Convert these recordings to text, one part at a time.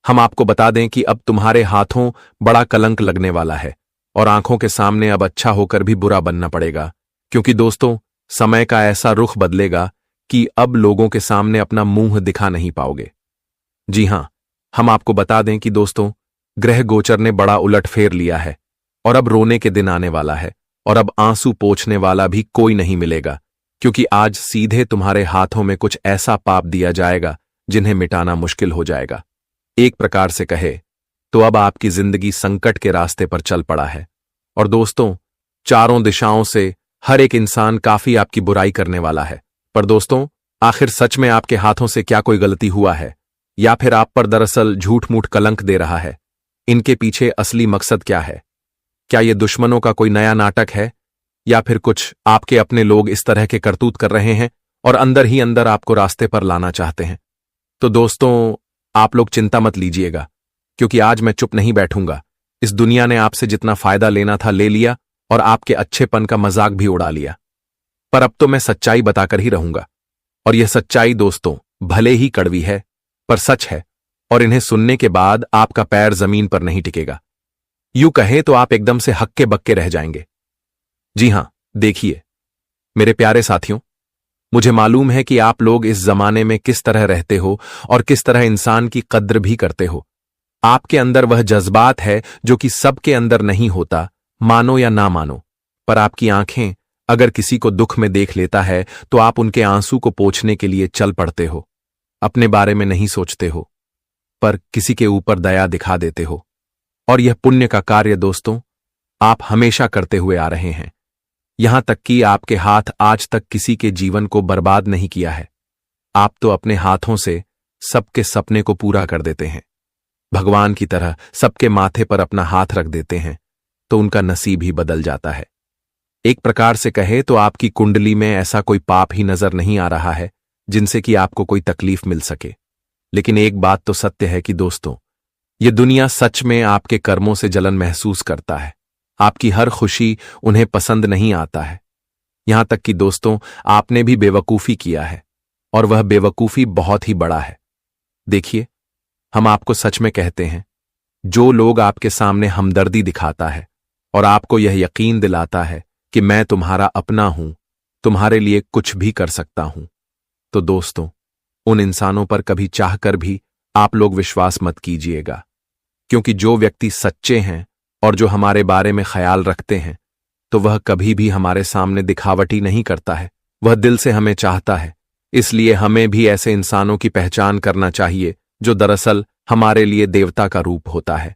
हम आपको बता दें कि अब तुम्हारे हाथों बड़ा कलंक लगने वाला है और आंखों के सामने अब अच्छा होकर भी बुरा बनना पड़ेगा, क्योंकि दोस्तों समय का ऐसा रुख बदलेगा कि अब लोगों के सामने अपना मुंह दिखा नहीं पाओगे। जी हां, हम आपको बता दें कि दोस्तों ग्रह गोचर ने बड़ा उलटफेर लिया है और अब रोने के दिन आने वाला है और अब आंसू पोंछने वाला भी कोई नहीं मिलेगा, क्योंकि आज सीधे तुम्हारे हाथों में कुछ ऐसा पाप दिया जाएगा जिन्हें मिटाना मुश्किल हो जाएगा। एक प्रकार से कहे तो अब आपकी जिंदगी संकट के रास्ते पर चल पड़ा है और दोस्तों चारों दिशाओं से हर एक इंसान काफी आपकी बुराई करने वाला है। पर दोस्तों आखिर सच में आपके हाथों से क्या कोई गलती हुआ है या फिर आप पर दरअसल झूठ मूठ कलंक दे रहा है? इनके पीछे असली मकसद क्या है? क्या ये दुश्मनों का कोई नया नाटक है या फिर कुछ आपके अपने लोग इस तरह के करतूत कर रहे हैं और अंदर ही अंदर आपको रास्ते पर लाना चाहते हैं? तो दोस्तों आप लोग चिंता मत लीजिएगा, क्योंकि आज मैं चुप नहीं बैठूंगा। इस दुनिया ने आपसे जितना फायदा लेना था ले लिया और आपके अच्छेपन का मजाक भी उड़ा लिया, पर अब तो मैं सच्चाई बताकर ही रहूंगा। और यह सच्चाई दोस्तों भले ही कड़वी है पर सच है, और इन्हें सुनने के बाद आपका पैर जमीन पर नहीं टिकेगा। यूं कहें तो आप एकदम से हक्के बक्के रह जाएंगे। जी हां, देखिए मेरे प्यारे साथियों, मुझे मालूम है कि आप लोग इस जमाने में किस तरह रहते हो और किस तरह इंसान की कद्र भी करते हो। आपके अंदर वह जज्बात है जो कि सबके अंदर नहीं होता, मानो या ना मानो। पर आपकी आंखें अगर किसी को दुख में देख लेता है तो आप उनके आंसू को पोंछने के लिए चल पड़ते हो। अपने बारे में नहीं सोचते हो, पर किसी के ऊपर दया दिखा देते हो। और यह पुण्य का कार्य दोस्तों आप हमेशा करते हुए आ रहे हैं, यहां तक कि आपके हाथ आज तक किसी के जीवन को बर्बाद नहीं किया है। आप तो अपने हाथों से सबके सपने को पूरा कर देते हैं। भगवान की तरह सबके माथे पर अपना हाथ रख देते हैं तो उनका नसीब ही बदल जाता है। एक प्रकार से कहे तो आपकी कुंडली में ऐसा कोई पाप ही नजर नहीं आ रहा है जिनसे कि आपको कोई तकलीफ मिल सके। लेकिन एक बात तो सत्य है कि दोस्तों ये दुनिया सच में आपके कर्मों से जलन महसूस करता है। आपकी हर खुशी उन्हें पसंद नहीं आता है। यहां तक कि दोस्तों आपने भी बेवकूफी किया है, और वह बेवकूफी बहुत ही बड़ा है। देखिए हम आपको सच में कहते हैं, जो लोग आपके सामने हमदर्दी दिखाता है और आपको यह यकीन दिलाता है कि मैं तुम्हारा अपना हूं, तुम्हारे लिए कुछ भी कर सकता हूं, तो दोस्तों उन इंसानों पर कभी चाहकर भी आप लोग विश्वास मत कीजिएगा। क्योंकि जो व्यक्ति सच्चे हैं और जो हमारे बारे में ख्याल रखते हैं तो वह कभी भी हमारे सामने दिखावटी नहीं करता है, वह दिल से हमें चाहता है। इसलिए हमें भी ऐसे इंसानों की पहचान करना चाहिए जो दरअसल हमारे लिए देवता का रूप होता है।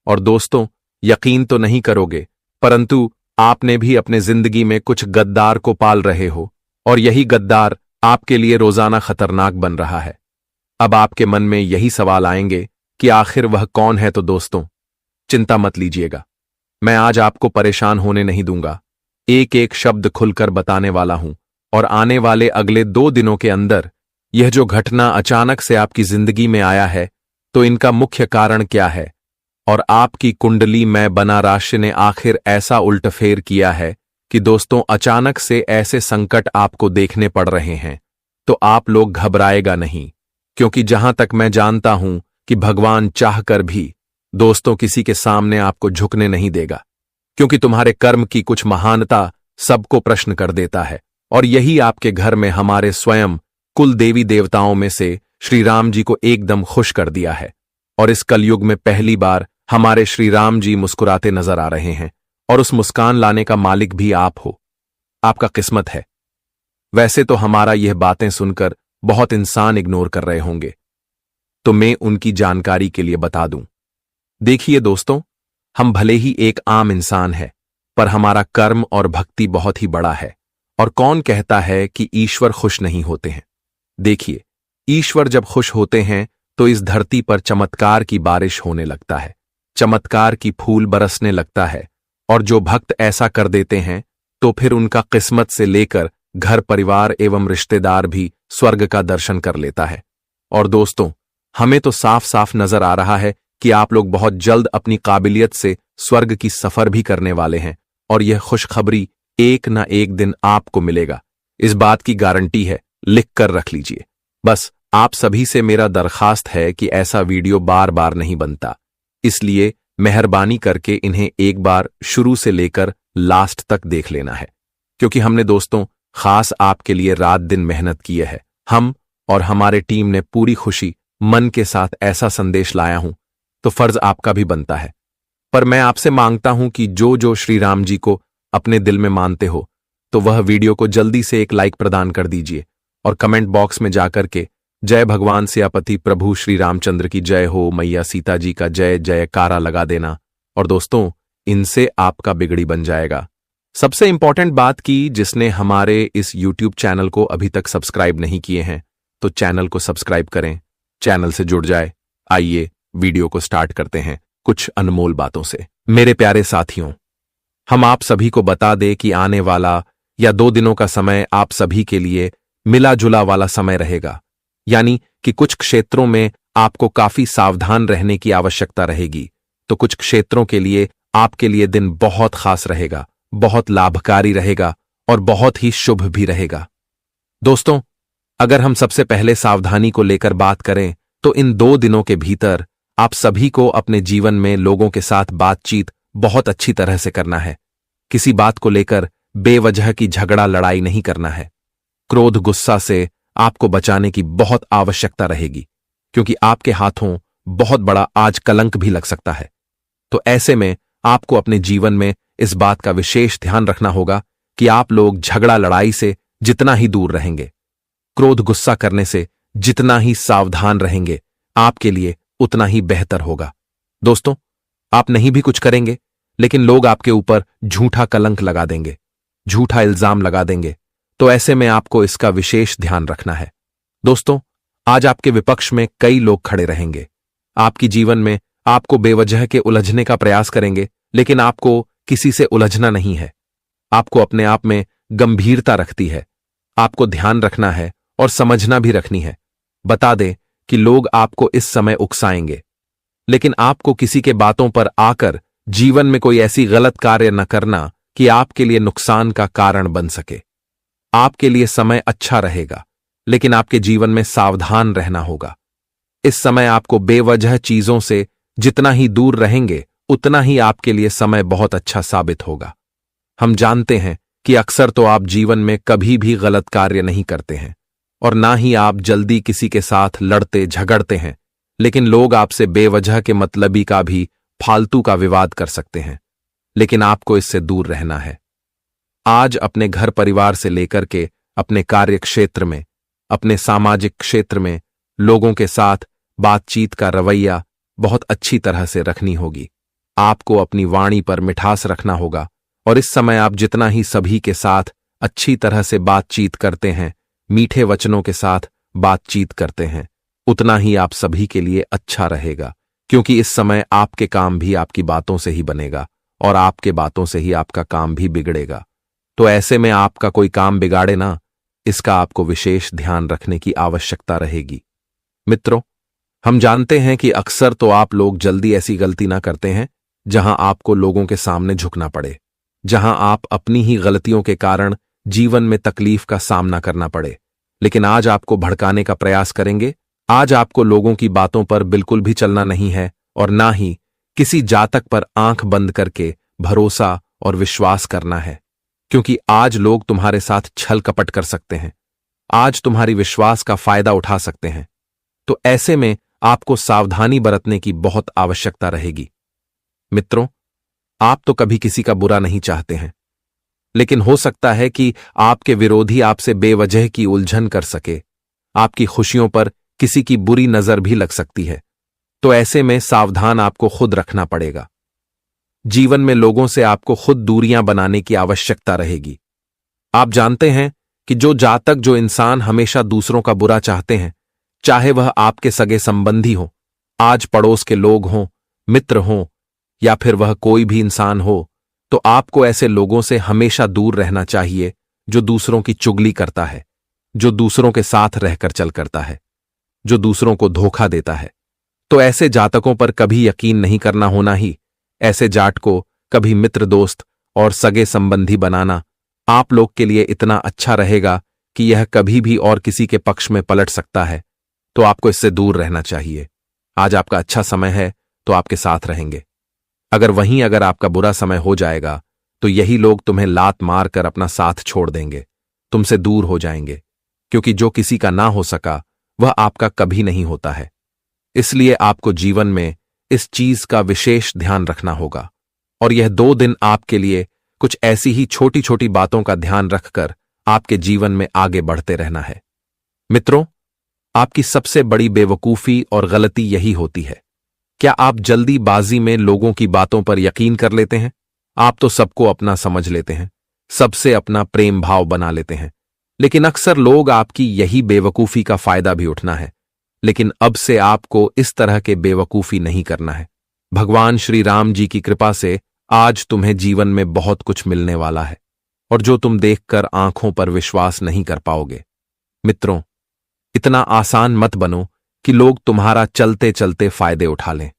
और दोस्तों यकीन तो नहीं करोगे, परंतु आपने भी अपने जिंदगी में कुछ गद्दार को पाल रहे हो और यही गद्दार आपके लिए रोजाना खतरनाक बन रहा है। अब आपके मन में यही सवाल आएंगे कि आखिर वह कौन है? तो दोस्तों चिंता मत लीजिएगा, मैं आज आपको परेशान होने नहीं दूंगा। एक एक शब्द खुलकर बताने वाला हूं और आने वाले अगले 2 दिनों के अंदर यह जो घटना अचानक से आपकी जिंदगी में आया है तो इनका मुख्य कारण क्या है और आपकी कुंडली में बना राशि ने आखिर ऐसा उल्टफेर किया है कि दोस्तों अचानक से ऐसे संकट आपको देखने पड़ रहे हैं। तो आप लोग घबराएगा नहीं, क्योंकि जहां तक मैं जानता हूं कि भगवान चाहकर भी दोस्तों किसी के सामने आपको झुकने नहीं देगा, क्योंकि तुम्हारे कर्म की कुछ महानता सबको प्रश्न कर देता है। और यही आपके घर में हमारे स्वयं कुल देवी देवताओं में से श्री राम जी को एकदम खुश कर दिया है। और इस कलयुग में पहली बार हमारे श्री राम जी मुस्कुराते नजर आ रहे हैं, और उस मुस्कान लाने का मालिक भी आप हो। आपका किस्मत है। वैसे तो हमारा यह बातें सुनकर बहुत इंसान इग्नोर कर रहे होंगे, तो मैं उनकी जानकारी के लिए बता दूं। देखिए दोस्तों, हम भले ही एक आम इंसान है, पर हमारा कर्म और भक्ति बहुत ही बड़ा है। और कौन कहता है कि ईश्वर खुश नहीं होते हैं? देखिए, ईश्वर जब खुश होते हैं तो इस धरती पर चमत्कार की बारिश होने लगता है, चमत्कार की फूल बरसने लगता है। और जो भक्त ऐसा कर देते हैं तो फिर उनका किस्मत से लेकर घर परिवार एवं रिश्तेदार भी स्वर्ग का दर्शन कर लेता है। और दोस्तों हमें तो साफ साफ नजर आ रहा है कि आप लोग बहुत जल्द अपनी काबिलियत से स्वर्ग की सफर भी करने वाले हैं, और यह खुशखबरी एक ना एक दिन आपको मिलेगा। इस बात की गारंटी है, लिख कर रख लीजिए। बस आप सभी से मेरा दरखास्त है कि ऐसा वीडियो बार बार नहीं बनता, इसलिए मेहरबानी करके इन्हें एक बार शुरू से लेकर लास्ट तक देख लेना है, क्योंकि हमने दोस्तों खास आपके लिए रात दिन मेहनत की है। हम और हमारे टीम ने पूरी खुशी मन के साथ ऐसा संदेश लाया हूं, तो फर्ज आपका भी बनता है। पर मैं आपसे मांगता हूं कि जो श्री राम जी को अपने दिल में मानते हो, तो वह वीडियो को जल्दी से एक लाइक प्रदान कर दीजिए और कमेंट बॉक्स में जाकर के जय भगवान सियापति प्रभु श्री रामचंद्र की जय हो, मैया सीता जी का जय जयकारा लगा देना। और दोस्तों, इनसे आपका बिगड़ी बन जाएगा। सबसे इंपॉर्टेंट बात की, जिसने हमारे इस YouTube चैनल को अभी तक सब्सक्राइब नहीं किए हैं, तो चैनल को सब्सक्राइब करें, चैनल से जुड़ जाए। आइए वीडियो को स्टार्ट करते हैं कुछ अनमोल बातों से। मेरे प्यारे साथियों, हम आप सभी को बता दें कि आने वाला या 2 दिनों का समय आप सभी के लिए मिला जुला वाला समय रहेगा, यानी कि कुछ क्षेत्रों में आपको काफी सावधान रहने की आवश्यकता रहेगी, तो कुछ क्षेत्रों के लिए आपके लिए दिन बहुत खास रहेगा, बहुत लाभकारी रहेगा और बहुत ही शुभ भी रहेगा। दोस्तों, अगर हम सबसे पहले सावधानी को लेकर बात करें, तो इन 2 दिनों के भीतर आप सभी को अपने जीवन में लोगों के साथ बातचीत बहुत अच्छी तरह से करना है। किसी बात को लेकर बेवजह की झगड़ा लड़ाई नहीं करना है। क्रोध गुस्सा से आपको बचाने की बहुत आवश्यकता रहेगी, क्योंकि आपके हाथों बहुत बड़ा आज कलंक भी लग सकता है। तो ऐसे में आपको अपने जीवन में इस बात का विशेष ध्यान रखना होगा कि आप लोग झगड़ा लड़ाई से जितना ही दूर रहेंगे, क्रोध गुस्सा करने से जितना ही सावधान रहेंगे, आपके लिए उतना ही बेहतर होगा। दोस्तों, आप नहीं भी कुछ करेंगे, लेकिन लोग आपके ऊपर झूठा कलंक लगा देंगे, झूठा इल्जाम लगा देंगे, तो ऐसे में आपको इसका विशेष ध्यान रखना है। दोस्तों, आज आपके विपक्ष में कई लोग खड़े रहेंगे। आपकी जीवन में आपको बेवजह के उलझने का प्रयास करेंगे, लेकिन आपको किसी से उलझना नहीं है। आपको अपने आप में गंभीरता रखती है, आपको ध्यान रखना है और समझना भी रखनी है। बता दें कि लोग आपको इस समय उकसाएंगे, लेकिन आपको किसी के बातों पर आकर जीवन में कोई ऐसी गलत कार्य न करना कि आपके लिए नुकसान का कारण बन सके। आपके लिए समय अच्छा रहेगा, लेकिन आपके जीवन में सावधान रहना होगा। इस समय आपको बेवजह चीजों से जितना ही दूर रहेंगे, उतना ही आपके लिए समय बहुत अच्छा साबित होगा। हम जानते हैं कि अक्सर तो आप जीवन में कभी भी गलत कार्य नहीं करते हैं और ना ही आप जल्दी किसी के साथ लड़ते झगड़ते हैं, लेकिन लोग आपसे बेवजह के मतलबी का भी फालतू का विवाद कर सकते हैं, लेकिन आपको इससे दूर रहना है। आज अपने घर परिवार से लेकर के अपने कार्य क्षेत्र में, अपने सामाजिक क्षेत्र में लोगों के साथ बातचीत का रवैया बहुत अच्छी तरह से रखनी होगी। आपको अपनी वाणी पर मिठास रखना होगा और इस समय आप जितना ही सभी के साथ अच्छी तरह से बातचीत करते हैं, मीठे वचनों के साथ बातचीत करते हैं, उतना ही आप सभी के लिए अच्छा रहेगा, क्योंकि इस समय आपके काम भी आपकी बातों से ही बनेगा और आपके बातों से ही आपका काम भी बिगड़ेगा। तो ऐसे में आपका कोई काम बिगाड़े ना, इसका आपको विशेष ध्यान रखने की आवश्यकता रहेगी। मित्रों, हम जानते हैं कि अक्सर तो आप लोग जल्दी ऐसी गलती ना करते हैं जहां आपको लोगों के सामने झुकना पड़े, जहां आप अपनी ही गलतियों के कारण जीवन में तकलीफ का सामना करना पड़े। लेकिन आज आपको भड़काने का प्रयास करेंगे। आज आपको लोगों की बातों पर बिल्कुल भी चलना नहीं है और ना ही किसी जातक पर आंख बंद करके भरोसा और विश्वास करना है, क्योंकि आज लोग तुम्हारे साथ छल कपट कर सकते हैं, आज तुम्हारी विश्वास का फायदा उठा सकते हैं। तो ऐसे में आपको सावधानी बरतने की बहुत आवश्यकता रहेगी। मित्रों, आप तो कभी किसी का बुरा नहीं चाहते हैं, लेकिन हो सकता है कि आपके विरोधी आपसे बेवजह की उलझन कर सके, आपकी खुशियों पर किसी की बुरी नजर भी लग सकती है। तो ऐसे में सावधान आपको खुद रखना पड़ेगा। जीवन में लोगों से आपको खुद दूरियां बनाने की आवश्यकता रहेगी। आप जानते हैं कि जो जातक, जो इंसान हमेशा दूसरों का बुरा चाहते हैं, चाहे वह आपके सगे संबंधी हो, आज पड़ोस के लोग हों, मित्र हों, या फिर वह कोई भी इंसान हो, तो आपको ऐसे लोगों से हमेशा दूर रहना चाहिए जो दूसरों की चुगली करता है, जो दूसरों के साथ रहकर चल करता है, जो दूसरों को धोखा देता है। तो ऐसे जातकों पर कभी यकीन नहीं करना होना ही, ऐसे जाट को कभी मित्र दोस्त और सगे संबंधी बनाना आप लोग के लिए इतना अच्छा रहेगा कि यह कभी भी और किसी के पक्ष में पलट सकता है। तो आपको इससे दूर रहना चाहिए। आज आपका अच्छा समय है तो आपके साथ रहेंगे। अगर आपका बुरा समय हो जाएगा तो यही लोग तुम्हें लात मार कर अपना साथ छोड़ देंगे, तुमसे दूर हो जाएंगे, क्योंकि जो किसी का ना हो सका वह आपका कभी नहीं होता है। इसलिए आपको जीवन में इस चीज का विशेष ध्यान रखना होगा। और यह 2 दिन आपके लिए कुछ ऐसी ही छोटी छोटी बातों का ध्यान रखकर आपके जीवन में आगे बढ़ते रहना है। मित्रों, आपकी सबसे बड़ी बेवकूफी और गलती यही होती है। क्या आप जल्दीबाजी में लोगों की बातों पर यकीन कर लेते हैं? आप तो सबको अपना समझ लेते हैं, सबसे अपना प्रेम भाव बना लेते हैं। लेकिन अक्सर लोग आपकी यही बेवकूफी का फायदा भी उठना है। लेकिन अब से आपको इस तरह के बेवकूफी नहीं करना है। भगवान श्री राम जी की कृपा से आज तुम्हें जीवन में बहुत कुछ मिलने वाला है, और जो तुम देखकर आंखों पर विश्वास नहीं कर पाओगे। मित्रों, इतना आसान मत बनो कि लोग तुम्हारा चलते चलते फायदे उठा लें।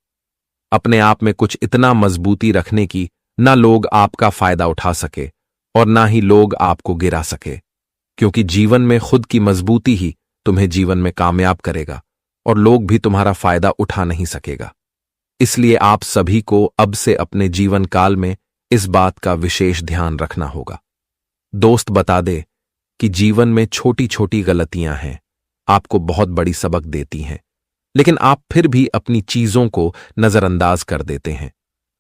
अपने आप में कुछ इतना मजबूती रखने की ना लोग आपका फायदा उठा सके और ना ही लोग आपको गिरा सके, क्योंकि जीवन में खुद की मजबूती ही तुम्हें जीवन में कामयाब करेगा और लोग भी तुम्हारा फायदा उठा नहीं सकेगा। इसलिए आप सभी को अब से अपने जीवन काल में इस बात का विशेष ध्यान रखना होगा। दोस्त बता दे कि जीवन में छोटी छोटी गलतियां हैं, आपको बहुत बड़ी सबक देती हैं, लेकिन आप फिर भी अपनी चीजों को नजरअंदाज कर देते हैं।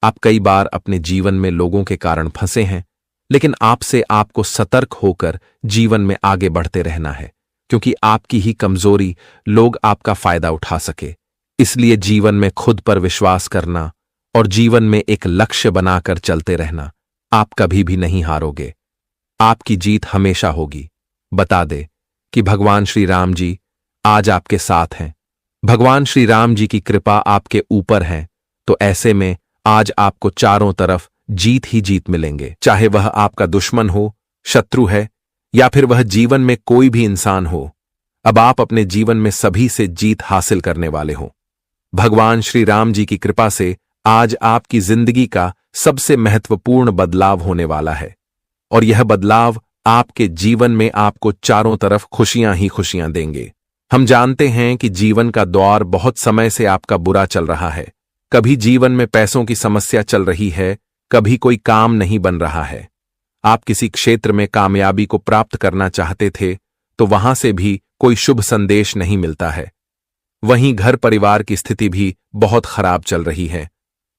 आप कई बार अपने जीवन में लोगों के कारण फंसे हैं, लेकिन आपको सतर्क होकर जीवन में आगे बढ़ते रहना है, क्योंकि आपकी ही कमजोरी लोग आपका फायदा उठा सके। इसलिए जीवन में खुद पर विश्वास करना और जीवन में एक लक्ष्य बनाकर चलते रहना। आप कभी भी नहीं हारोगे, आपकी जीत हमेशा होगी। बता दे कि भगवान श्री राम जी आज आपके साथ हैं। भगवान श्री राम जी की कृपा आपके ऊपर है, तो ऐसे में आज आपको चारों तरफ जीत ही जीत मिलेंगे। चाहे वह आपका दुश्मन हो, शत्रु है, या फिर वह जीवन में कोई भी इंसान हो, अब आप अपने जीवन में सभी से जीत हासिल करने वाले हो। भगवान श्री राम जी की कृपा से आज आपकी जिंदगी का सबसे महत्वपूर्ण बदलाव होने वाला है, और यह बदलाव आपके जीवन में आपको चारों तरफ खुशियां ही खुशियां देंगे। हम जानते हैं कि जीवन का दौर बहुत समय से आपका बुरा चल रहा है। कभी जीवन में पैसों की समस्या चल रही है, कभी कोई काम नहीं बन रहा है। आप किसी क्षेत्र में कामयाबी को प्राप्त करना चाहते थे, तो वहां से भी कोई शुभ संदेश नहीं मिलता है। वहीं घर परिवार की स्थिति भी बहुत खराब चल रही है।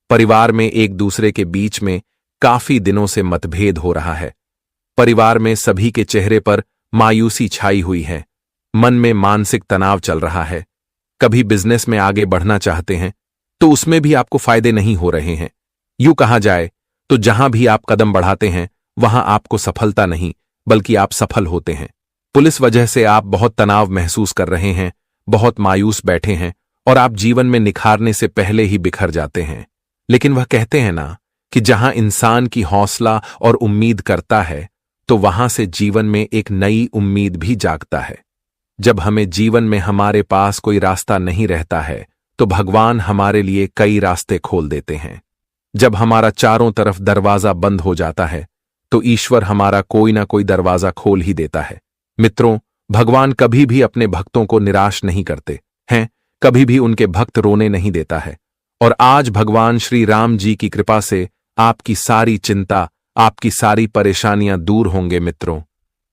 परिवार में एक दूसरे के बीच में काफी दिनों से मतभेद हो रहा है। परिवार में सभी के चेहरे पर मायूसी छाई हुई है। मन में मानसिक तनाव चल रहा है। कभी बिजनेस में आगे बढ़ना चाहते हैं तो उसमें भी आपको फायदे नहीं हो रहे हैं। यूं कहा जाए तो जहां भी आप कदम बढ़ाते हैं वहां आपको सफलता नहीं बल्कि आप सफल होते हैं। पुलिस वजह से आप बहुत तनाव महसूस कर रहे हैं, बहुत मायूस बैठे हैं और आप जीवन में निखारने से पहले ही बिखर जाते हैं। लेकिन वह कहते हैं ना कि जहां इंसान की हौसला और उम्मीद करता है तो वहां से जीवन में एक नई उम्मीद भी जागता है। जब हमें जीवन में हमारे पास कोई रास्ता नहीं रहता है तो भगवान हमारे लिए कई रास्ते खोल देते हैं। जब हमारा चारों तरफ दरवाजा बंद हो जाता है तो ईश्वर हमारा कोई ना कोई दरवाजा खोल ही देता है। मित्रों, भगवान कभी भी अपने भक्तों को निराश नहीं करते हैं, कभी भी उनके भक्त रोने नहीं देता है। और आज भगवान श्री राम जी की कृपा से आपकी सारी चिंता, आपकी सारी परेशानियां दूर होंगे। मित्रों,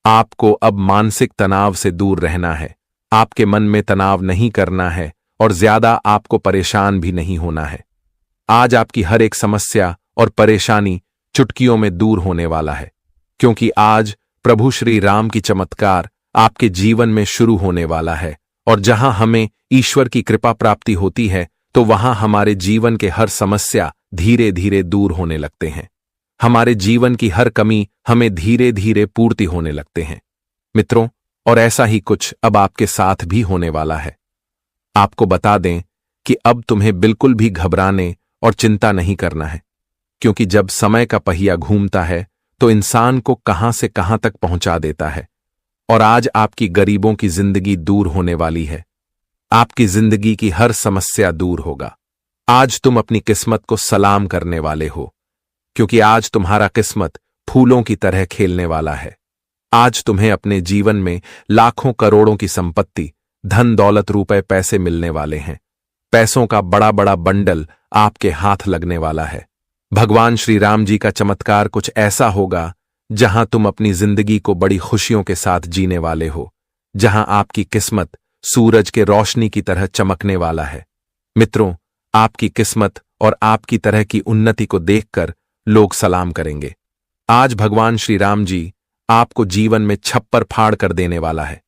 आपको अब मानसिक तनाव से दूर रहना है, आपके मन में तनाव नहीं करना है और ज्यादा आपको परेशान भी नहीं होना है। आज आपकी हर एक समस्या और परेशानी चुटकियों में दूर होने वाला है, क्योंकि आज प्रभु श्री राम की चमत्कार आपके जीवन में शुरू होने वाला है। और जहां हमें ईश्वर की कृपा प्राप्ति होती है तो वहां हमारे जीवन के हर समस्या धीरे धीरे दूर होने लगते हैं। हमारे जीवन की हर कमी हमें धीरे धीरे पूर्ति होने लगते हैं। मित्रों, और ऐसा ही कुछ अब आपके साथ भी होने वाला है। आपको बता दें कि अब तुम्हें बिल्कुल भी घबराने और चिंता नहीं करना है, क्योंकि जब समय का पहिया घूमता है तो इंसान को कहां से कहां तक पहुंचा देता है। और आज आपकी गरीबों की जिंदगी दूर होने वाली है। आपकी जिंदगी की हर समस्या दूर होगा। आज तुम अपनी किस्मत को सलाम करने वाले हो, क्योंकि आज तुम्हारा किस्मत फूलों की तरह खेलने वाला है। आज तुम्हें अपने जीवन में लाखों करोड़ों की संपत्ति, धन दौलत रुपए पैसे मिलने वाले हैं। पैसों का बड़ा बड़ा बंडल आपके हाथ लगने वाला है। भगवान श्री राम जी का चमत्कार कुछ ऐसा होगा जहां तुम अपनी जिंदगी को बड़ी खुशियों के साथ जीने वाले हो, जहां आपकी किस्मत सूरज के रोशनी की तरह चमकने वाला है। मित्रों, आपकी किस्मत और आपकी तरह की उन्नति को देखकर लोग सलाम करेंगे। आज भगवान श्री राम जी आपको जीवन में छप्पर फाड़ कर देने वाला है।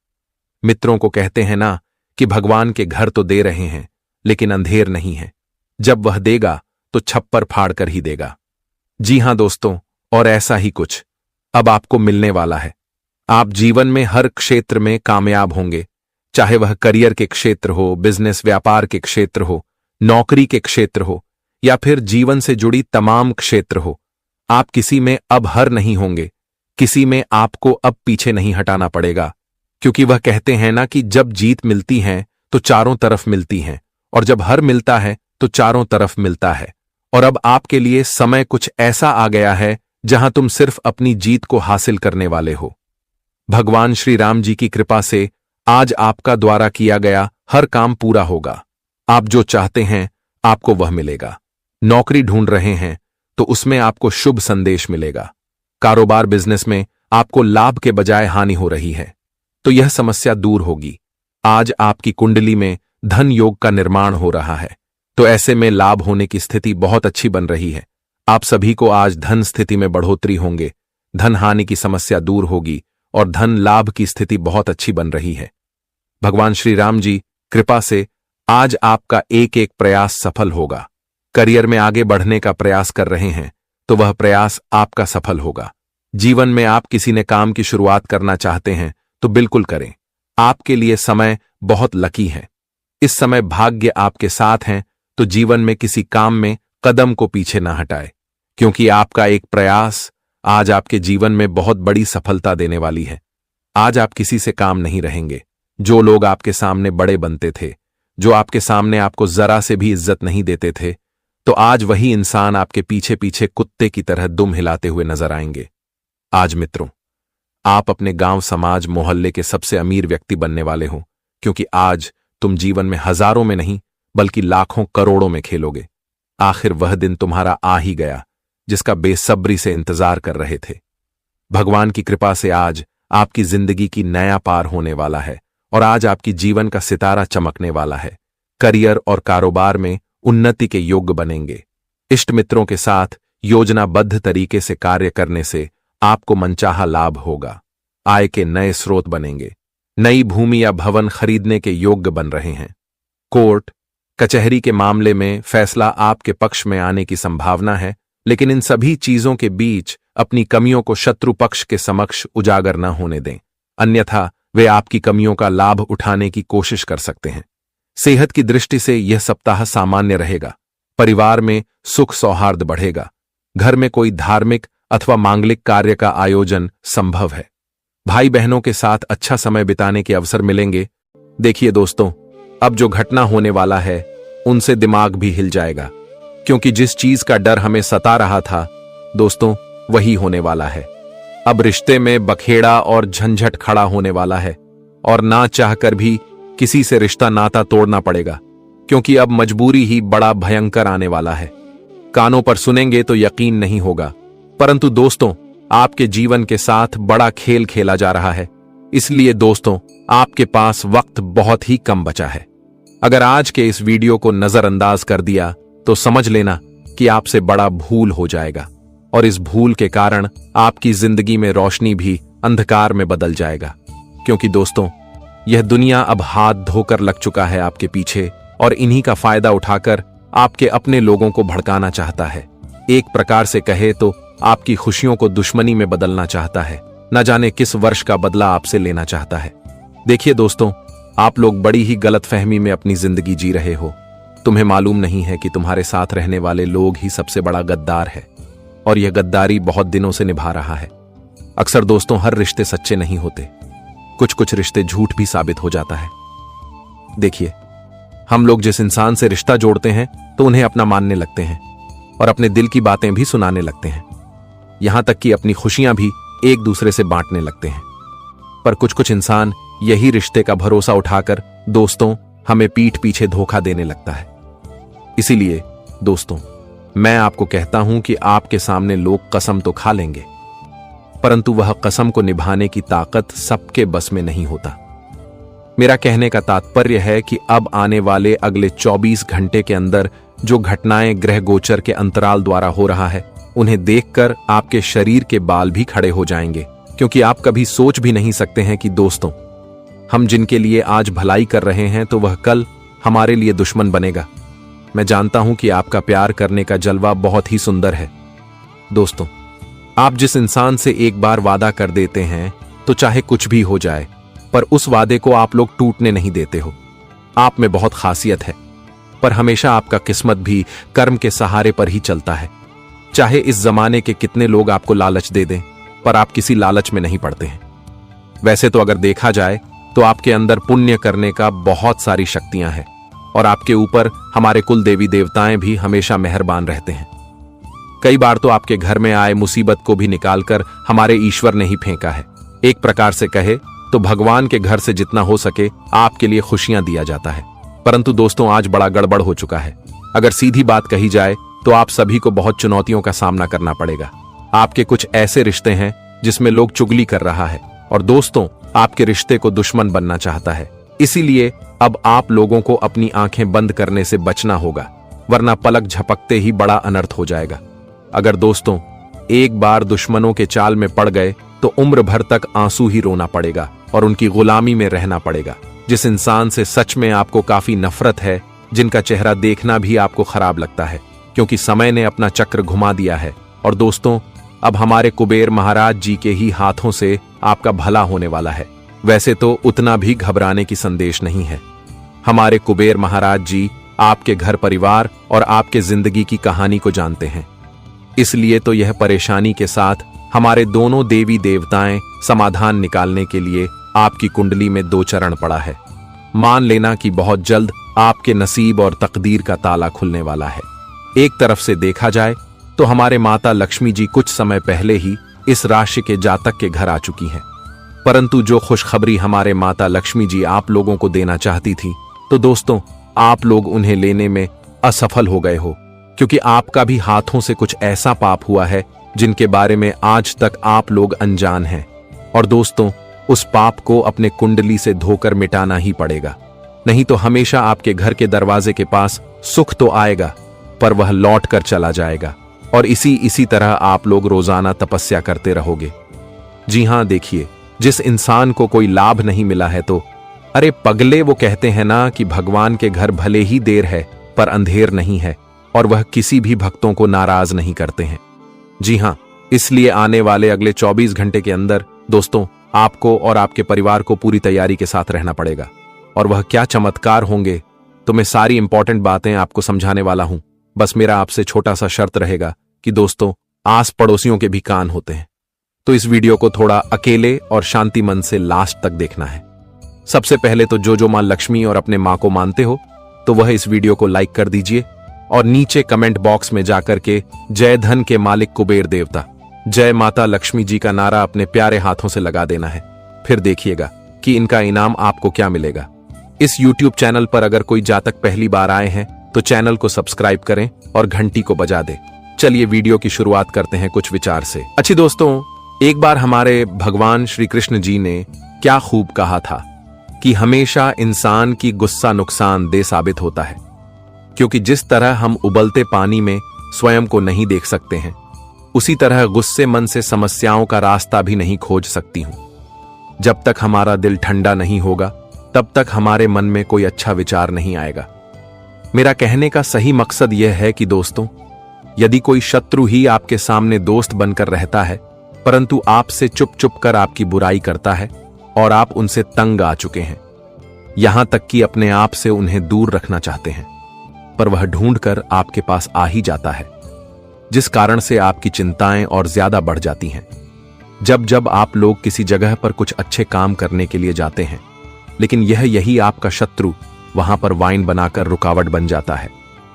मित्रों को कहते हैं ना कि भगवान के घर तो दे रहे हैं लेकिन अंधेर नहीं है। जब वह देगा तो छप्पर फाड़ कर ही देगा। जी हां दोस्तों, और ऐसा ही कुछ अब आपको मिलने वाला है। आप जीवन में हर क्षेत्र में कामयाब होंगे, चाहे वह करियर के क्षेत्र हो, बिजनेस व्यापार के क्षेत्र हो, नौकरी के क्षेत्र हो या फिर जीवन से जुड़ी तमाम क्षेत्र हो। आप किसी में अब हार नहीं होंगे, किसी में आपको अब पीछे नहीं हटाना पड़ेगा, क्योंकि वह कहते हैं ना कि जब जीत मिलती है तो चारों तरफ मिलती है और जब हार मिलता है तो चारों तरफ मिलता है। और अब आपके लिए समय कुछ ऐसा आ गया है जहां तुम सिर्फ अपनी जीत को हासिल करने वाले हो। भगवान श्री राम जी की कृपा से आज आपका द्वारा किया गया हर काम पूरा होगा। आप जो चाहते हैं आपको वह मिलेगा। नौकरी ढूंढ रहे हैं तो उसमें आपको शुभ संदेश मिलेगा। कारोबार बिजनेस में आपको लाभ के बजाय हानि हो रही है तो यह समस्या दूर होगी। आज आपकी कुंडली में धन योग का निर्माण हो रहा है तो ऐसे में लाभ होने की स्थिति बहुत अच्छी बन रही है। आप सभी को आज धन स्थिति में बढ़ोतरी होंगे, धन हानि की समस्या दूर होगी और धन लाभ की स्थिति बहुत अच्छी बन रही है। भगवान श्री राम जी कृपा से आज आपका एक एक प्रयास सफल होगा। करियर में आगे बढ़ने का प्रयास कर रहे हैं तो वह प्रयास आपका सफल होगा। जीवन में आप किसी ने काम की शुरुआत करना चाहते हैं तो बिल्कुल करें। आपके लिए समय बहुत लकी है। इस समय भाग्य आपके साथ हैं तो जीवन में किसी काम में कदम को पीछे ना हटाए, क्योंकि आपका एक प्रयास आज आपके जीवन में बहुत बड़ी सफलता देने वाली है। आज आप किसी से काम नहीं रहेंगे। जो लोग आपके सामने बड़े बनते थे, जो आपके सामने आपको जरा से भी इज्जत नहीं देते थे, तो आज वही इंसान आपके पीछे पीछे कुत्ते की तरह दुम हिलाते हुए नजर आएंगे। आज मित्रों, आप अपने गांव, समाज, मोहल्ले के सबसे अमीर व्यक्ति बनने वाले हो, क्योंकि आज तुम जीवन में हजारों में नहीं बल्कि लाखों करोड़ों में खेलोगे। आखिर वह दिन तुम्हारा आ ही गया जिसका बेसब्री से इंतजार कर रहे थे। भगवान की कृपा से आज आपकी जिंदगी की नया पार होने वाला है और आज आपकी जीवन का सितारा चमकने वाला है। करियर और कारोबार में उन्नति के योग्य बनेंगे। इष्ट मित्रों के साथ योजनाबद्ध तरीके से कार्य करने से आपको मनचाहा लाभ होगा। आय के नए स्रोत बनेंगे। नई भूमि या भवन खरीदने के योग्य बन रहे हैं। कोर्ट कचहरी के मामले में फैसला आपके पक्ष में आने की संभावना है, लेकिन इन सभी चीजों के बीच अपनी कमियों को शत्रु पक्ष के समक्ष उजागर न होने दें, अन्यथा वे आपकी कमियों का लाभ उठाने की कोशिश कर सकते हैं। सेहत की दृष्टि से यह सप्ताह सामान्य रहेगा। परिवार में सुख सौहार्द बढ़ेगा। घर में कोई धार्मिक अथवा मांगलिक कार्य का आयोजन संभव है। भाई बहनों के साथ अच्छा समय बिताने के अवसर मिलेंगे। देखिए दोस्तों, अब जो घटना होने वाला है उनसे दिमाग भी हिल जाएगा, क्योंकि जिस चीज का डर हमें सता रहा था दोस्तों, वही होने वाला है। अब रिश्ते में बखेड़ा और झंझट खड़ा होने वाला है और ना चाहकर भी किसी से रिश्ता नाता तोड़ना पड़ेगा, क्योंकि अब मजबूरी ही बड़ा भयंकर आने वाला है। कानों पर सुनेंगे तो यकीन नहीं होगा, परंतु दोस्तों, आपके जीवन के साथ बड़ा खेल खेला जा रहा है। इसलिए दोस्तों, आपके पास वक्त बहुत ही कम बचा है। अगर आज के इस वीडियो को नजरअंदाज कर दिया तो समझ लेना कि आपसे बड़ा भूल हो जाएगा और इस भूल के कारण आपकी जिंदगी में रोशनी भी अंधकार में बदल जाएगा, क्योंकि दोस्तों, यह दुनिया अब हाथ धोकर लग चुका है आपके पीछे और इन्हीं का फायदा उठाकर आपके अपने लोगों को भड़काना चाहता है। एक प्रकार से कहे तो आपकी खुशियों को दुश्मनी में बदलना चाहता है। न जाने किस वर्ष का बदला आपसे लेना चाहता है। देखिए दोस्तों, आप लोग बड़ी ही गलतफहमी में अपनी जिंदगी जी रहे हो। तुम्हें मालूम नहीं है कि तुम्हारे साथ रहने वाले लोग ही सबसे बड़ा गद्दार है और यह गद्दारी बहुत दिनों से निभा रहा है। अक्सर दोस्तों, हर रिश्ते सच्चे नहीं होते। कुछ कुछ रिश्ते झूठ भी साबित हो जाता है। देखिए, हम लोग जिस इंसान से रिश्ता जोड़ते हैं तो उन्हें अपना मानने लगते हैं और अपने दिल की बातें भी सुनाने लगते हैं, यहां तक कि अपनी खुशियां भी एक दूसरे से बांटने लगते हैं। पर कुछ कुछ इंसान यही रिश्ते का भरोसा उठाकर दोस्तों हमें पीठ पीछे धोखा देने लगता है। इसीलिए दोस्तों मैं आपको कहता हूं कि आपके सामने लोग कसम तो खा लेंगे, परंतु वह कसम को निभाने की ताकत सबके बस में नहीं होता। मेरा कहने का तात्पर्य है कि अब आने वाले अगले 24 घंटे के अंदर जो घटनाएं ग्रह गोचर के अंतराल द्वारा हो रहा है, उन्हें देखकर आपके शरीर के बाल भी खड़े हो जाएंगे, क्योंकि आप कभी सोच भी नहीं सकते हैं कि दोस्तों हम जिनके लिए आज भलाई कर रहे हैं तो वह कल हमारे लिए दुश्मन बनेगा। मैं जानता हूं कि आपका प्यार करने का जलवा बहुत ही सुंदर है। दोस्तों आप जिस इंसान से एक बार वादा कर देते हैं तो चाहे कुछ भी हो जाए, पर उस वादे को आप लोग टूटने नहीं देते हो। आप में बहुत खासियत है, पर हमेशा आपका किस्मत भी कर्म के सहारे पर ही चलता है। चाहे इस जमाने के कितने लोग आपको लालच दे दें, पर आप किसी लालच में नहीं पड़ते हैं। वैसे तो अगर देखा जाए तो आपके अंदर पुण्य करने का बहुत सारी शक्तियां हैं, और आपके ऊपर हमारे कुल देवी देवताएं भी हमेशा मेहरबान रहते हैं। कई बार तो आपके घर में आए मुसीबत को भी निकालकर हमारे ईश्वर ने ही फेंका है। एक प्रकार से कहे तो भगवान के घर से जितना हो सके आपके लिए खुशियां दिया जाता है। परंतु दोस्तों आज बड़ा गड़बड़ हो चुका है। अगर सीधी बात कही जाए तो आप सभी को बहुत चुनौतियों का सामना करना पड़ेगा। आपके कुछ ऐसे रिश्ते हैं जिसमें लोग चुगली कर रहा है, और दोस्तों आपके रिश्ते को दुश्मन बनना चाहता है। इसीलिए अब आप लोगों को अपनी आंखें बंद करने से बचना होगा, वरना पलक झपकते ही बड़ा अनर्थ हो जाएगा। अगर दोस्तों एक बार दुश्मनों के चाल में पड़ गए तो उम्र भर तक आंसू ही रोना पड़ेगा और उनकी गुलामी में रहना पड़ेगा। जिस इंसान से सच में आपको काफी नफरत है, जिनका चेहरा देखना भी आपको खराब लगता है, क्योंकि समय ने अपना चक्र घुमा दिया है। और दोस्तों अब हमारे कुबेर महाराज जी के ही हाथों से आपका भला होने वाला है। वैसे तो उतना भी घबराने की संदेश नहीं है। हमारे कुबेर महाराज जी आपके घर परिवार और आपके जिंदगी की कहानी को जानते हैं। इसलिए तो यह परेशानी के साथ हमारे दोनों देवी देवताएं समाधान निकालने के लिए आपकी कुंडली में 2 चरण पड़ा है। मान लेना कि बहुत जल्द आपके नसीब और तकदीर का ताला खुलने वाला है। एक तरफ से देखा जाए तो हमारे माता लक्ष्मी जी कुछ समय पहले ही इस राशि के जातक के घर आ चुकी हैं, परंतु जो खुशखबरी हमारे माता लक्ष्मी जी आप लोगों को देना चाहती थी, तो दोस्तों आप लोग उन्हें लेने में असफल हो गए हो, क्योंकि आपका भी हाथों से कुछ ऐसा पाप हुआ है जिनके बारे में आज तक आप लोग अनजान हैं। और दोस्तों उस पाप को अपने कुंडली से धोकर मिटाना ही पड़ेगा, नहीं तो हमेशा आपके घर के दरवाजे के पास सुख तो आएगा, पर वह लौट कर चला जाएगा, और इसी तरह आप लोग रोजाना तपस्या करते रहोगे। जी हां, देखिए जिस इंसान को कोई लाभ नहीं मिला है तो अरे पगले, वो कहते हैं ना कि भगवान के घर भले ही देर है पर अंधेर नहीं है, और वह किसी भी भक्तों को नाराज नहीं करते हैं। जी हां, इसलिए आने वाले अगले 24 घंटे के अंदर दोस्तों आपको और आपके परिवार को पूरी तैयारी के साथ रहना पड़ेगा। और वह क्या चमत्कार होंगे तो मैं सारी इंपॉर्टेंट बातें आपको समझाने वाला हूं। बस मेरा आपसे छोटा सा शर्त रहेगा कि दोस्तों आस पड़ोसियों के भी कान होते हैं, तो इस वीडियो को थोड़ा अकेले और शांति मन से लास्ट तक देखना है। सबसे पहले तो जो मां लक्ष्मी और अपने मां को मानते हो तो वह इस वीडियो को लाइक कर दीजिए, और नीचे कमेंट बॉक्स में जाकर के जय धन के मालिक कुबेर देवता, जय माता लक्ष्मी जी का नारा अपने प्यारे हाथों से लगा देना है। फिर देखिएगा कि इनका इनाम आपको क्या मिलेगा। इस YouTube चैनल पर अगर कोई जातक पहली बार आए हैं तो चैनल को सब्सक्राइब करें और घंटी को बजा दें। चलिए वीडियो की शुरुआत करते हैं कुछ विचार से। अच्छी दोस्तों, एक बार हमारे भगवान श्री कृष्ण जी ने क्या खूब कहा था कि हमेशा इंसान की गुस्सा नुकसानदेह साबित होता है, क्योंकि जिस तरह हम उबलते पानी में स्वयं को नहीं देख सकते हैं, उसी तरह गुस्से मन से समस्याओं का रास्ता भी नहीं खोज सकती हूं। जब तक हमारा दिल ठंडा नहीं होगा तब तक हमारे मन में कोई अच्छा विचार नहीं आएगा। मेरा कहने का सही मकसद यह है कि दोस्तों, यदि कोई शत्रु ही आपके सामने दोस्त बनकर रहता है, परंतु आपसे चुप चुप कर आपकी बुराई करता है और आप उनसे तंग आ चुके हैं, यहां तक कि अपने आप से उन्हें दूर रखना चाहते हैं, पर वह ढूंढकर आपके पास आ ही जाता है, जिस कारण से आपकी चिंताएं और ज्यादा बढ़ जाती हैं। जब आप लोग किसी जगह पर कुछ अच्छे काम करने के लिए जाते हैं, लेकिन यही आपका शत्रु वहां पर वाइन बनाकर रुकावट बन जाता है,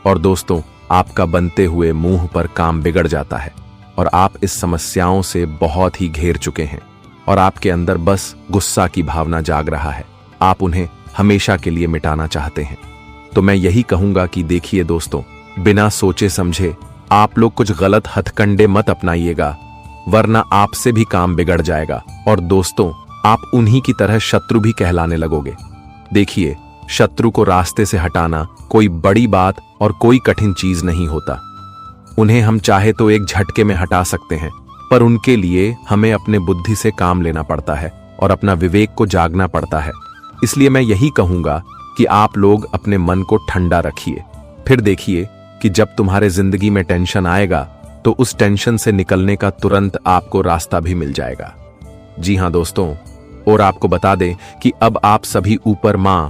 और दोस्तों आपका बनते हुए मुंह पर काम बिगड़ जाता है, और आप इस समस्याओं से बहुत ही घेर चुके हैं, और आपके अंदर बस गुस्सा की भावना जाग रहा है। आप उन्हें हमेशा के लिए मिटाना चाहते हैं। तो मैं यही कहूंगा कि देखिए दोस्तों, बिना सोचे समझे आप लोग कुछ गलत हथकंडे मत अपनाइएगा, वरना आपसे भी काम बिगड़ जाएगा और दोस्तों आप उन्हीं की तरह शत्रु भी कहलाने लगोगे। देखिए, शत्रु को रास्ते से हटाना कोई बड़ी बात और कोई कठिन चीज नहीं होता। उन्हें हम चाहे तो एक झटके में हटा सकते हैं, पर उनके लिए हमें अपने बुद्धि से काम लेना पड़ता है और अपना विवेक को जागना पड़ता है। इसलिए मैं यही कहूंगा कि आप लोग अपने मन को ठंडा रखिए। फिर देखिए कि जब तुम्हारे जिंदगी में टेंशन आएगा तो उस टेंशन से निकलने का तुरंत आपको रास्ता भी मिल जाएगा। जी हां दोस्तों, और आपको बता दें कि अब आप सभी ऊपर मां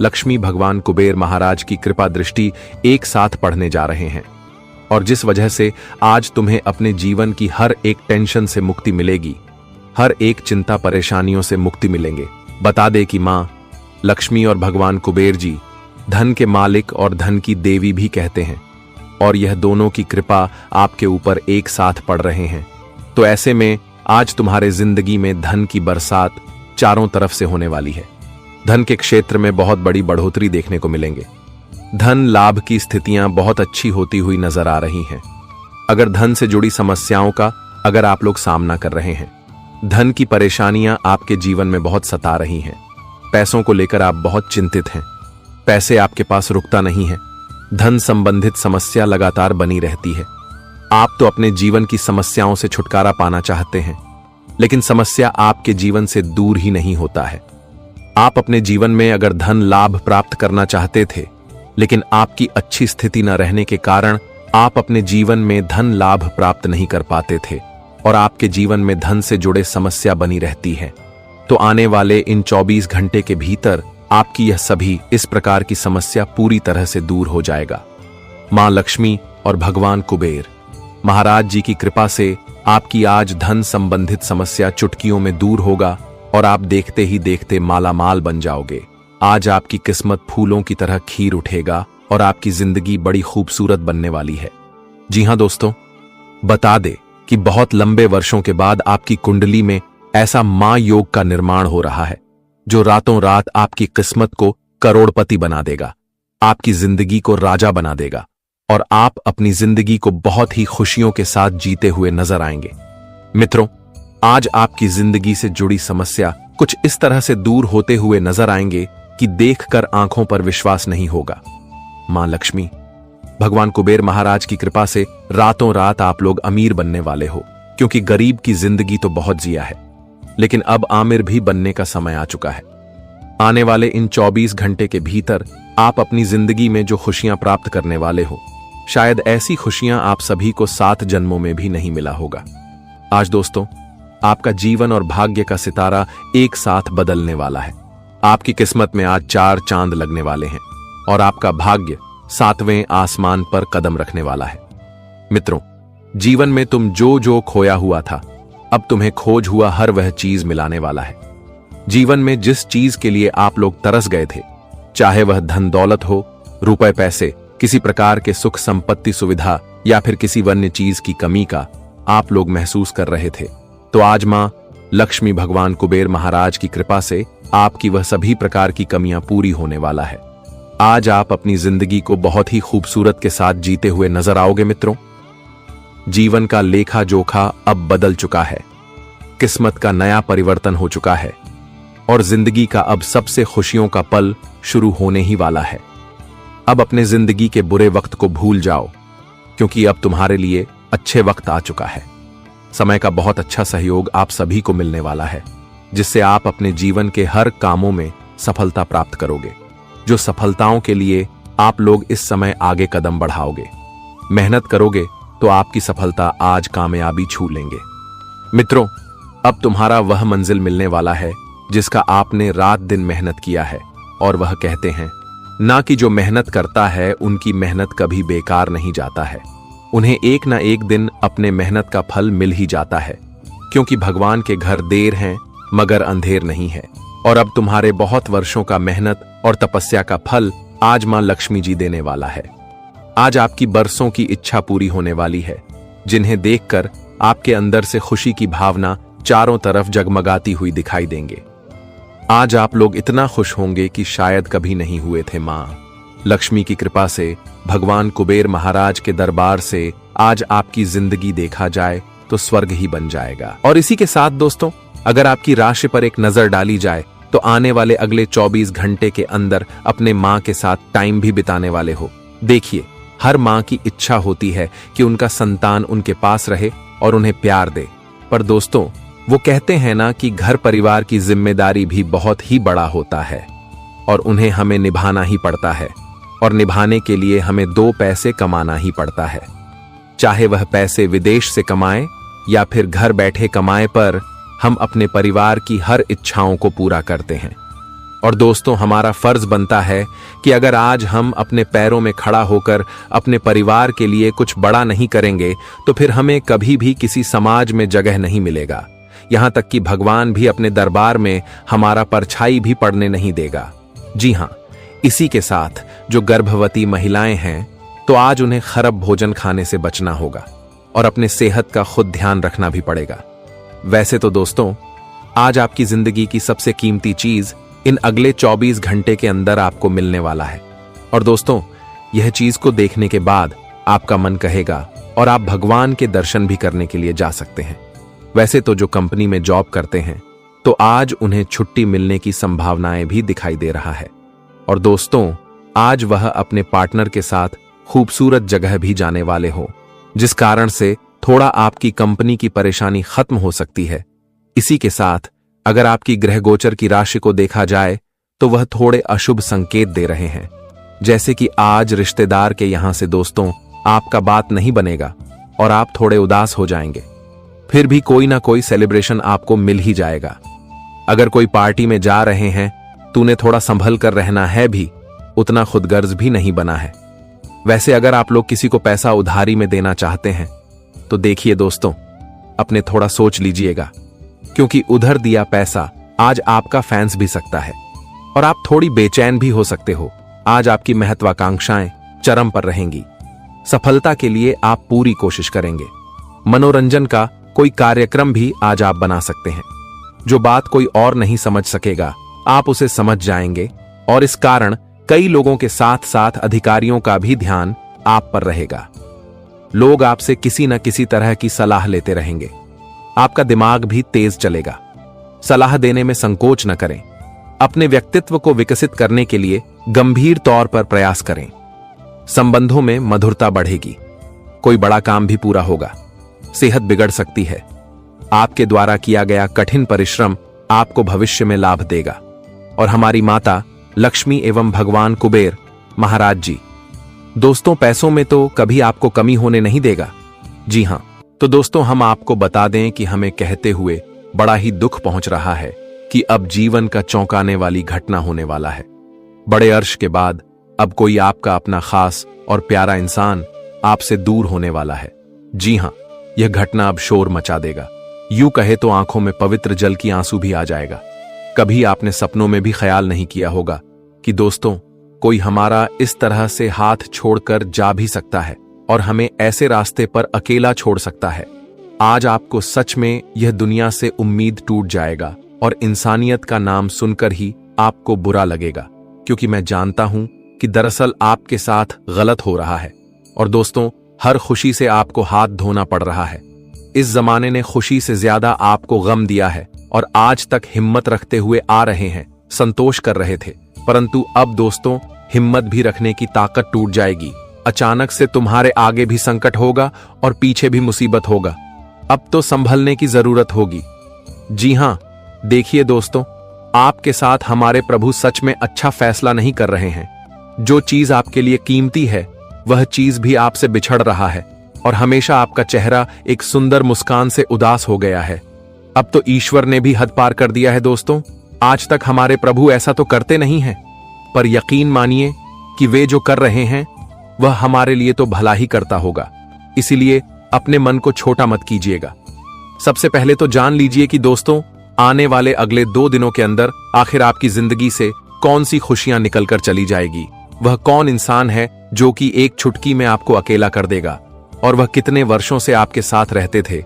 लक्ष्मी, भगवान कुबेर महाराज की कृपा दृष्टि एक साथ पढ़ने जा रहे हैं, और जिस वजह से आज तुम्हें अपने जीवन की हर एक टेंशन से मुक्ति मिलेगी, हर एक चिंता परेशानियों से मुक्ति मिलेंगे। बता दे कि मां लक्ष्मी और भगवान कुबेर जी धन के मालिक और धन की देवी भी कहते हैं, और यह दोनों की कृपा आपके ऊपर एक साथ पड़ रहे हैं। तो ऐसे में आज तुम्हारे जिंदगी में धन की बरसात चारों तरफ से होने वाली है। धन के क्षेत्र में बहुत बड़ी बढ़ोतरी देखने को मिलेंगे। धन लाभ की स्थितियां बहुत अच्छी होती हुई नजर आ रही हैं। अगर धन से जुड़ी समस्याओं का अगर आप लोग सामना कर रहे हैं, धन की परेशानियां आपके जीवन में बहुत सता रही हैं, पैसों को लेकर आप बहुत चिंतित हैं, पैसे आपके पास रुकता नहीं है, धन संबंधित समस्या लगातार बनी रहती है। आप तो अपने जीवन की समस्याओं से छुटकारा पाना चाहते हैं, लेकिन समस्या आपके जीवन से दूर ही नहीं होता है। आप अपने जीवन में अगर धन लाभ प्राप्त करना चाहते थे, लेकिन आपकी अच्छी स्थिति न रहने के कारण आप अपने जीवन में धन लाभ प्राप्त नहीं कर पाते थे और आपके जीवन में धन से जुड़े समस्या बनी रहती है, तो आने वाले इन 24 घंटे के भीतर आपकी यह सभी इस प्रकार की समस्या पूरी तरह से दूर हो जाएगा। मां लक्ष्मी और भगवान कुबेर महाराज जी की कृपा से आपकी आज धन संबंधित समस्या चुटकियों में दूर होगा और आप देखते ही देखते मालामाल बन जाओगे। आज आपकी किस्मत फूलों की तरह खिल उठेगा और आपकी जिंदगी बड़ी खूबसूरत बनने वाली है। जी हां दोस्तों, बता दे कि बहुत लंबे वर्षों के बाद आपकी कुंडली में ऐसा मां योग का निर्माण हो रहा है जो रातों रात आपकी किस्मत को करोड़पति बना देगा, आपकी जिंदगी को राजा बना देगा और आप अपनी जिंदगी को बहुत ही खुशियों के साथ जीते हुए नजर आएंगे। मित्रों, आज आपकी जिंदगी से जुड़ी समस्या कुछ इस तरह से दूर होते हुए नजर आएंगे कि देखकर आंखों पर विश्वास नहीं होगा। मां लक्ष्मी, भगवान कुबेर महाराज की कृपा से रातों रात आप लोग अमीर बनने वाले हो, क्योंकि गरीब की जिंदगी तो बहुत जिया है, लेकिन अब आमिर भी बनने का समय आ चुका है। आने वाले इन 24 घंटे के भीतर आप अपनी जिंदगी में जो खुशियां प्राप्त करने वाले हो, शायद ऐसी खुशियां आप सभी को 7 जन्मों में भी नहीं मिला होगा। आज दोस्तों, आपका जीवन और भाग्य का सितारा एक साथ बदलने वाला है। आपकी किस्मत में आज 4 चांद लगने वाले हैं और आपका भाग्य 7वें आसमान पर कदम रखने वाला है। मित्रों, जीवन में तुम जो जो खोया हुआ था, अब तुम्हें खोज हुआ हर वह चीज मिलाने वाला है। जीवन में जिस चीज के लिए आप लोग तरस गए थे, चाहे वह धन दौलत हो, रुपए पैसे, किसी प्रकार के सुख संपत्ति सुविधा या फिर किसी वन्य चीज की कमी का आप लोग महसूस कर रहे थे, तो आज मां लक्ष्मी भगवान कुबेर महाराज की कृपा से आपकी वह सभी प्रकार की कमियां पूरी होने वाला है। आज आप अपनी जिंदगी को बहुत ही खूबसूरत के साथ जीते हुए नजर आओगे। मित्रों, जीवन का लेखा जोखा अब बदल चुका है, किस्मत का नया परिवर्तन हो चुका है और जिंदगी का अब सबसे खुशियों का पल शुरू होने ही वाला है। अब अपने जिंदगी के बुरे वक्त को भूल जाओ, क्योंकि अब तुम्हारे लिए अच्छे वक्त आ चुका है। समय का बहुत अच्छा सहयोग आप सभी को मिलने वाला है, जिससे आप अपने जीवन के हर कामों में सफलता प्राप्त करोगे। जो सफलताओं के लिए आप लोग इस समय आगे कदम बढ़ाओगे, मेहनत करोगे, तो आपकी सफलता आज कामयाबी छू लेंगे। मित्रों, अब तुम्हारा वह मंजिल मिलने वाला है जिसका आपने रात दिन मेहनत किया है, और वह कहते हैं ना कि जो मेहनत करता है उनकी मेहनत कभी बेकार नहीं जाता है, उन्हें एक ना एक दिन अपने मेहनत का फल मिल ही जाता है, क्योंकि भगवान के घर देर हैं मगर अंधेर नहीं है। और अब तुम्हारे बहुत वर्षों का मेहनत और तपस्या का फल आज मां लक्ष्मी जी देने वाला है। आज आपकी बरसों की इच्छा पूरी होने वाली है, जिन्हें देखकर आपके अंदर से खुशी की भावना चारों तरफ जगमगाती हुई दिखाई देंगे। आज आप लोग इतना खुश होंगे कि शायद कभी नहीं हुए थे। मां लक्ष्मी की कृपा से, भगवान कुबेर महाराज के दरबार से आज आपकी जिंदगी देखा जाए तो स्वर्ग ही बन जाएगा। और इसी के साथ दोस्तों, अगर आपकी राशि पर एक नजर डाली जाए तो आने वाले अगले 24 घंटे के अंदर अपने मां के साथ टाइम भी बिताने वाले हो। देखिए, हर मां की इच्छा होती है कि उनका संतान उनके पास रहे और उन्हें प्यार दे, पर दोस्तों वो कहते हैं ना कि घर परिवार की जिम्मेदारी भी बहुत ही बड़ा होता है और उन्हें हमें निभाना ही पड़ता है, और निभाने के लिए हमें 2 पैसे कमाना ही पड़ता है। चाहे वह पैसे विदेश से कमाएं या फिर घर बैठे कमाएं, पर हम अपने परिवार की हर इच्छाओं को पूरा करते हैं। और दोस्तों, हमारा फर्ज बनता है कि अगर आज हम अपने पैरों में खड़ा होकर अपने परिवार के लिए कुछ बड़ा नहीं करेंगे तो फिर हमें कभी भी किसी समाज में जगह नहीं मिलेगा। यहां तक कि भगवान भी अपने दरबार में हमारा परछाई भी पड़ने नहीं देगा। जी हां, इसी के साथ जो गर्भवती महिलाएं हैं तो आज उन्हें खराब भोजन खाने से बचना होगा और अपने सेहत का खुद ध्यान रखना भी पड़ेगा। वैसे तो दोस्तों, आज आपकी जिंदगी की सबसे कीमती चीज इन अगले 24 घंटे के अंदर आपको मिलने वाला है। और दोस्तों, यह चीज को देखने के बाद आपका मन कहेगा और आप भगवान के दर्शन भी करने के लिए जा सकते हैं। वैसे तो जो कंपनी में जॉब करते हैं तो आज उन्हें छुट्टी मिलने की संभावनाएं भी दिखाई दे रहा है। और दोस्तों, आज वह अपने पार्टनर के साथ खूबसूरत जगह भी जाने वाले हो, जिस कारण से थोड़ा आपकी कंपनी की परेशानी खत्म हो सकती है। इसी के साथ अगर आपकी ग्रह गोचर की राशि को देखा जाए तो वह थोड़े अशुभ संकेत दे रहे हैं, जैसे कि आज रिश्तेदार के यहां से दोस्तों आपका बात नहीं बनेगा और आप थोड़े उदास हो जाएंगे। फिर भी कोई ना कोई सेलिब्रेशन आपको मिल ही जाएगा। अगर कोई पार्टी में जा रहे हैं तो उन्हें थोड़ा संभल कर रहना है, भी उतना खुदगर्ज भी नहीं बना है। वैसे अगर आप लोग किसी को पैसा उधारी में देना चाहते हैं तो देखिए दोस्तों, अपने थोड़ा सोच लीजिएगा, क्योंकि उधर दिया पैसा आज आपका फैंस भी सकता है और आप थोड़ी बेचैन भी हो सकते हो। आज आपकी महत्वाकांक्षाएं चरम पर रहेंगी। सफलता के लिए आप पूरी कोशिश करेंगे। मनोरंजन का कोई कार्यक्रम भी आज आप बना सकते हैं। जो बात कोई और नहीं समझ सकेगा, आप उसे समझ जाएंगे और इस कारण कई लोगों के साथ साथ अधिकारियों का भी ध्यान आप पर रहेगा। लोग आपसे किसी न किसी तरह की सलाह लेते रहेंगे। आपका दिमाग भी तेज चलेगा। सलाह देने में संकोच न करें। अपने व्यक्तित्व को विकसित करने के लिए गंभीर तौर पर प्रयास करें। संबंधों में मधुरता बढ़ेगी। कोई बड़ा काम भी पूरा होगा। सेहत बिगड़ सकती है। आपके द्वारा किया गया कठिन परिश्रम आपको भविष्य में लाभ देगा। और हमारी माता लक्ष्मी एवं भगवान कुबेर महाराज जी दोस्तों पैसों में तो कभी आपको कमी होने नहीं देगा। जी हां, तो दोस्तों हम आपको बता दें कि हमें कहते हुए बड़ा ही दुख पहुंच रहा है कि अब जीवन का चौंकाने वाली घटना होने वाला है। बड़े अर्श के बाद अब कोई आपका अपना खास और प्यारा इंसान आपसे दूर होने वाला है। जी हां, यह घटना अब शोर मचा देगा। यूं कहे तो आंखों में पवित्र जल की आंसू भी आ जाएगा। कभी आपने सपनों में भी ख्याल नहीं किया होगा कि दोस्तों कोई हमारा इस तरह से हाथ छोड़कर जा भी सकता है और हमें ऐसे रास्ते पर अकेला छोड़ सकता है। आज आपको सच में यह दुनिया से उम्मीद टूट जाएगा और इंसानियत का नाम सुनकर ही आपको बुरा लगेगा, क्योंकि मैं जानता हूं कि दरअसल आपके साथ गलत हो रहा है। और दोस्तों, हर खुशी से आपको हाथ धोना पड़ रहा है। इस जमाने ने खुशी से ज्यादा आपको गम दिया है और आज तक हिम्मत रखते हुए आ रहे हैं, संतोष कर रहे थे, परंतु अब दोस्तों हिम्मत भी रखने की ताकत टूट जाएगी। अचानक से तुम्हारे आगे भी संकट होगा और पीछे भी मुसीबत होगा। अब तो संभलने की जरूरत होगी। जी हां, देखिए दोस्तों, आपके साथ हमारे प्रभु सच में अच्छा फैसला नहीं कर रहे हैं। जो चीज आपके लिए कीमती है वह चीज भी आपसे बिछड़ रहा है और हमेशा आपका चेहरा एक सुंदर मुस्कान से उदास हो गया है। अब तो ईश्वर ने भी हद पार कर दिया है दोस्तों। आज तक हमारे प्रभु ऐसा तो करते नहीं हैं, पर यकीन मानिए कि वे जो कर रहे हैं वह हमारे लिए तो भला ही करता होगा। इसीलिए अपने मन को छोटा मत कीजिएगा। सबसे पहले तो जान लीजिए कि दोस्तों आने वाले अगले 2 दिनों के अंदर आखिर आपकी जिंदगी से कौन सी खुशियां निकलकर चली जाएगी। वह कौन इंसान है जो कि एक चुटकी में आपको अकेला कर देगा, और वह कितने वर्षों से आपके साथ रहते थे।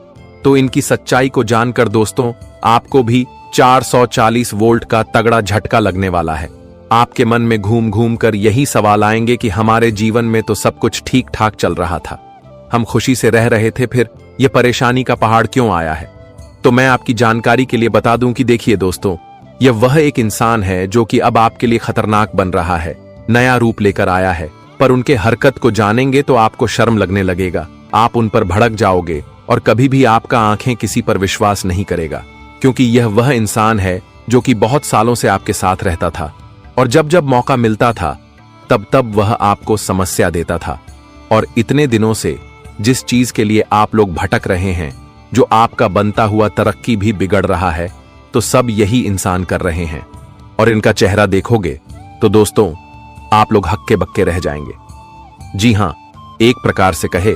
तो इनकी सच्चाई को जानकर दोस्तों आपको भी 440 वोल्ट का तगड़ा झटका लगने वाला है। आपके मन में घूम घूम कर यही सवाल आएंगे कि हमारे जीवन में तो सब कुछ ठीक ठाक चल रहा था, हम खुशी से रह रहे थे, फिर यह परेशानी का पहाड़ क्यों आया है। तो मैं आपकी जानकारी के लिए बता दूं कि देखिए दोस्तों, यह वह एक इंसान है जो कि अब आपके लिए खतरनाक बन रहा है, नया रूप लेकर आया है। पर उनके हरकत को जानेंगे तो आपको शर्म लगने लगेगा, आप उन पर भड़क जाओगे और कभी भी आपका आंखें किसी पर विश्वास नहीं करेगा, क्योंकि यह वह इंसान है जो कि बहुत सालों से आपके साथ रहता था और जब जब मौका मिलता था तब तब वह आपको समस्या देता था। और इतने दिनों से जिस चीज के लिए आप लोग भटक रहे हैं, जो आपका बनता हुआ तरक्की भी बिगड़ रहा है, तो सब यही इंसान कर रहे हैं। और इनका चेहरा देखोगे तो दोस्तों आप लोग हक्के बक्के रह जाएंगे। जी हां, एक प्रकार से कहे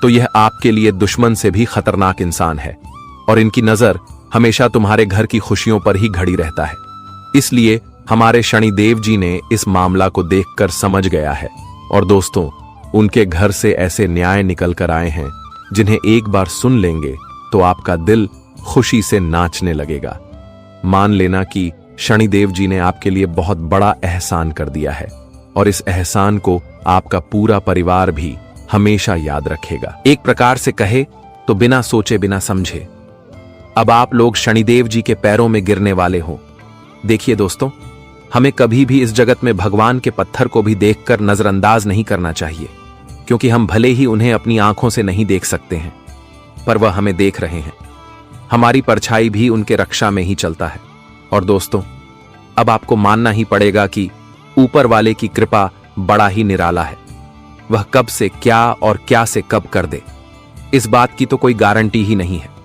तो यह आपके लिए दुश्मन से भी खतरनाक इंसान है और इनकी नजर हमेशा तुम्हारे घर की खुशियों पर ही घड़ी रहता है। इसलिए हमारे शनिदेव जी ने इस मामला को देखकर समझ गया है और दोस्तों उनके घर से ऐसे न्याय निकल कर आए हैं जिन्हें एक बार सुन लेंगे तो आपका दिल खुशी से नाचने लगेगा। मान लेना कि शनिदेव जी ने आपके लिए बहुत बड़ा एहसान कर दिया है और इस एहसान को आपका पूरा परिवार भी हमेशा याद रखेगा। एक प्रकार से कहे तो बिना सोचे बिना समझे अब आप लोग शनिदेव जी के पैरों में गिरने वाले हो। देखिए दोस्तों, हमें कभी भी इस जगत में भगवान के पत्थर को भी देखकर नजरअंदाज नहीं करना चाहिए, क्योंकि हम भले ही उन्हें अपनी आंखों से नहीं देख सकते हैं, पर वह हमें देख रहे हैं। हमारी परछाई भी उनके रक्षा में ही चलता है। और दोस्तों, अब आपको मानना ही पड़ेगा कि ऊपर वाले की कृपा बड़ा ही निराला है। वह कब से क्या और क्या से कब कर दे, इस बात की तो कोई गारंटी ही नहीं है।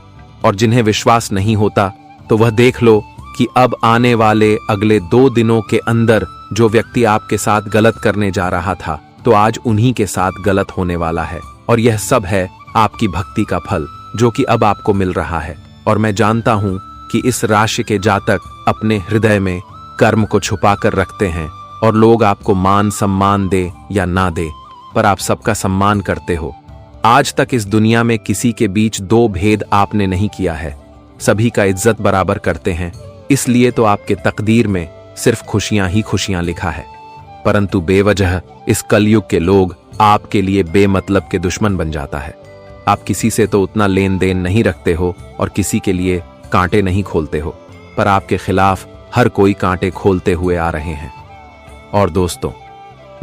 और जिन्हें विश्वास नहीं होता तो वह देख लो कि अब आने वाले अगले 2 दिनों के अंदर जो व्यक्ति आपके साथ गलत करने जा रहा था, तो आज उन्हीं के साथ गलत होने वाला है। और यह सब है आपकी भक्ति का फल जो कि अब आपको मिल रहा है। और मैं जानता हूं कि इस राशि के जातक अपने हृदय में कर्म को छुपा कर रखते हैं और लोग आपको मान सम्मान दे या ना दे, पर आप सबका सम्मान करते हो। आज तक इस दुनिया में किसी के बीच 2 भेद आपने नहीं किया है, सभी का इज्जत बराबर करते हैं। इसलिए तो आपके तकदीर में सिर्फ खुशियां ही खुशियां लिखा है। परंतु बेवजह इस कलयुग के लोग आपके लिए बेमतलब के दुश्मन बन जाता है। आप किसी से तो उतना लेन देन नहीं रखते हो और किसी के लिए कांटे नहीं खोलते हो, पर आपके खिलाफ हर कोई कांटे खोलते हुए आ रहे हैं। और दोस्तों,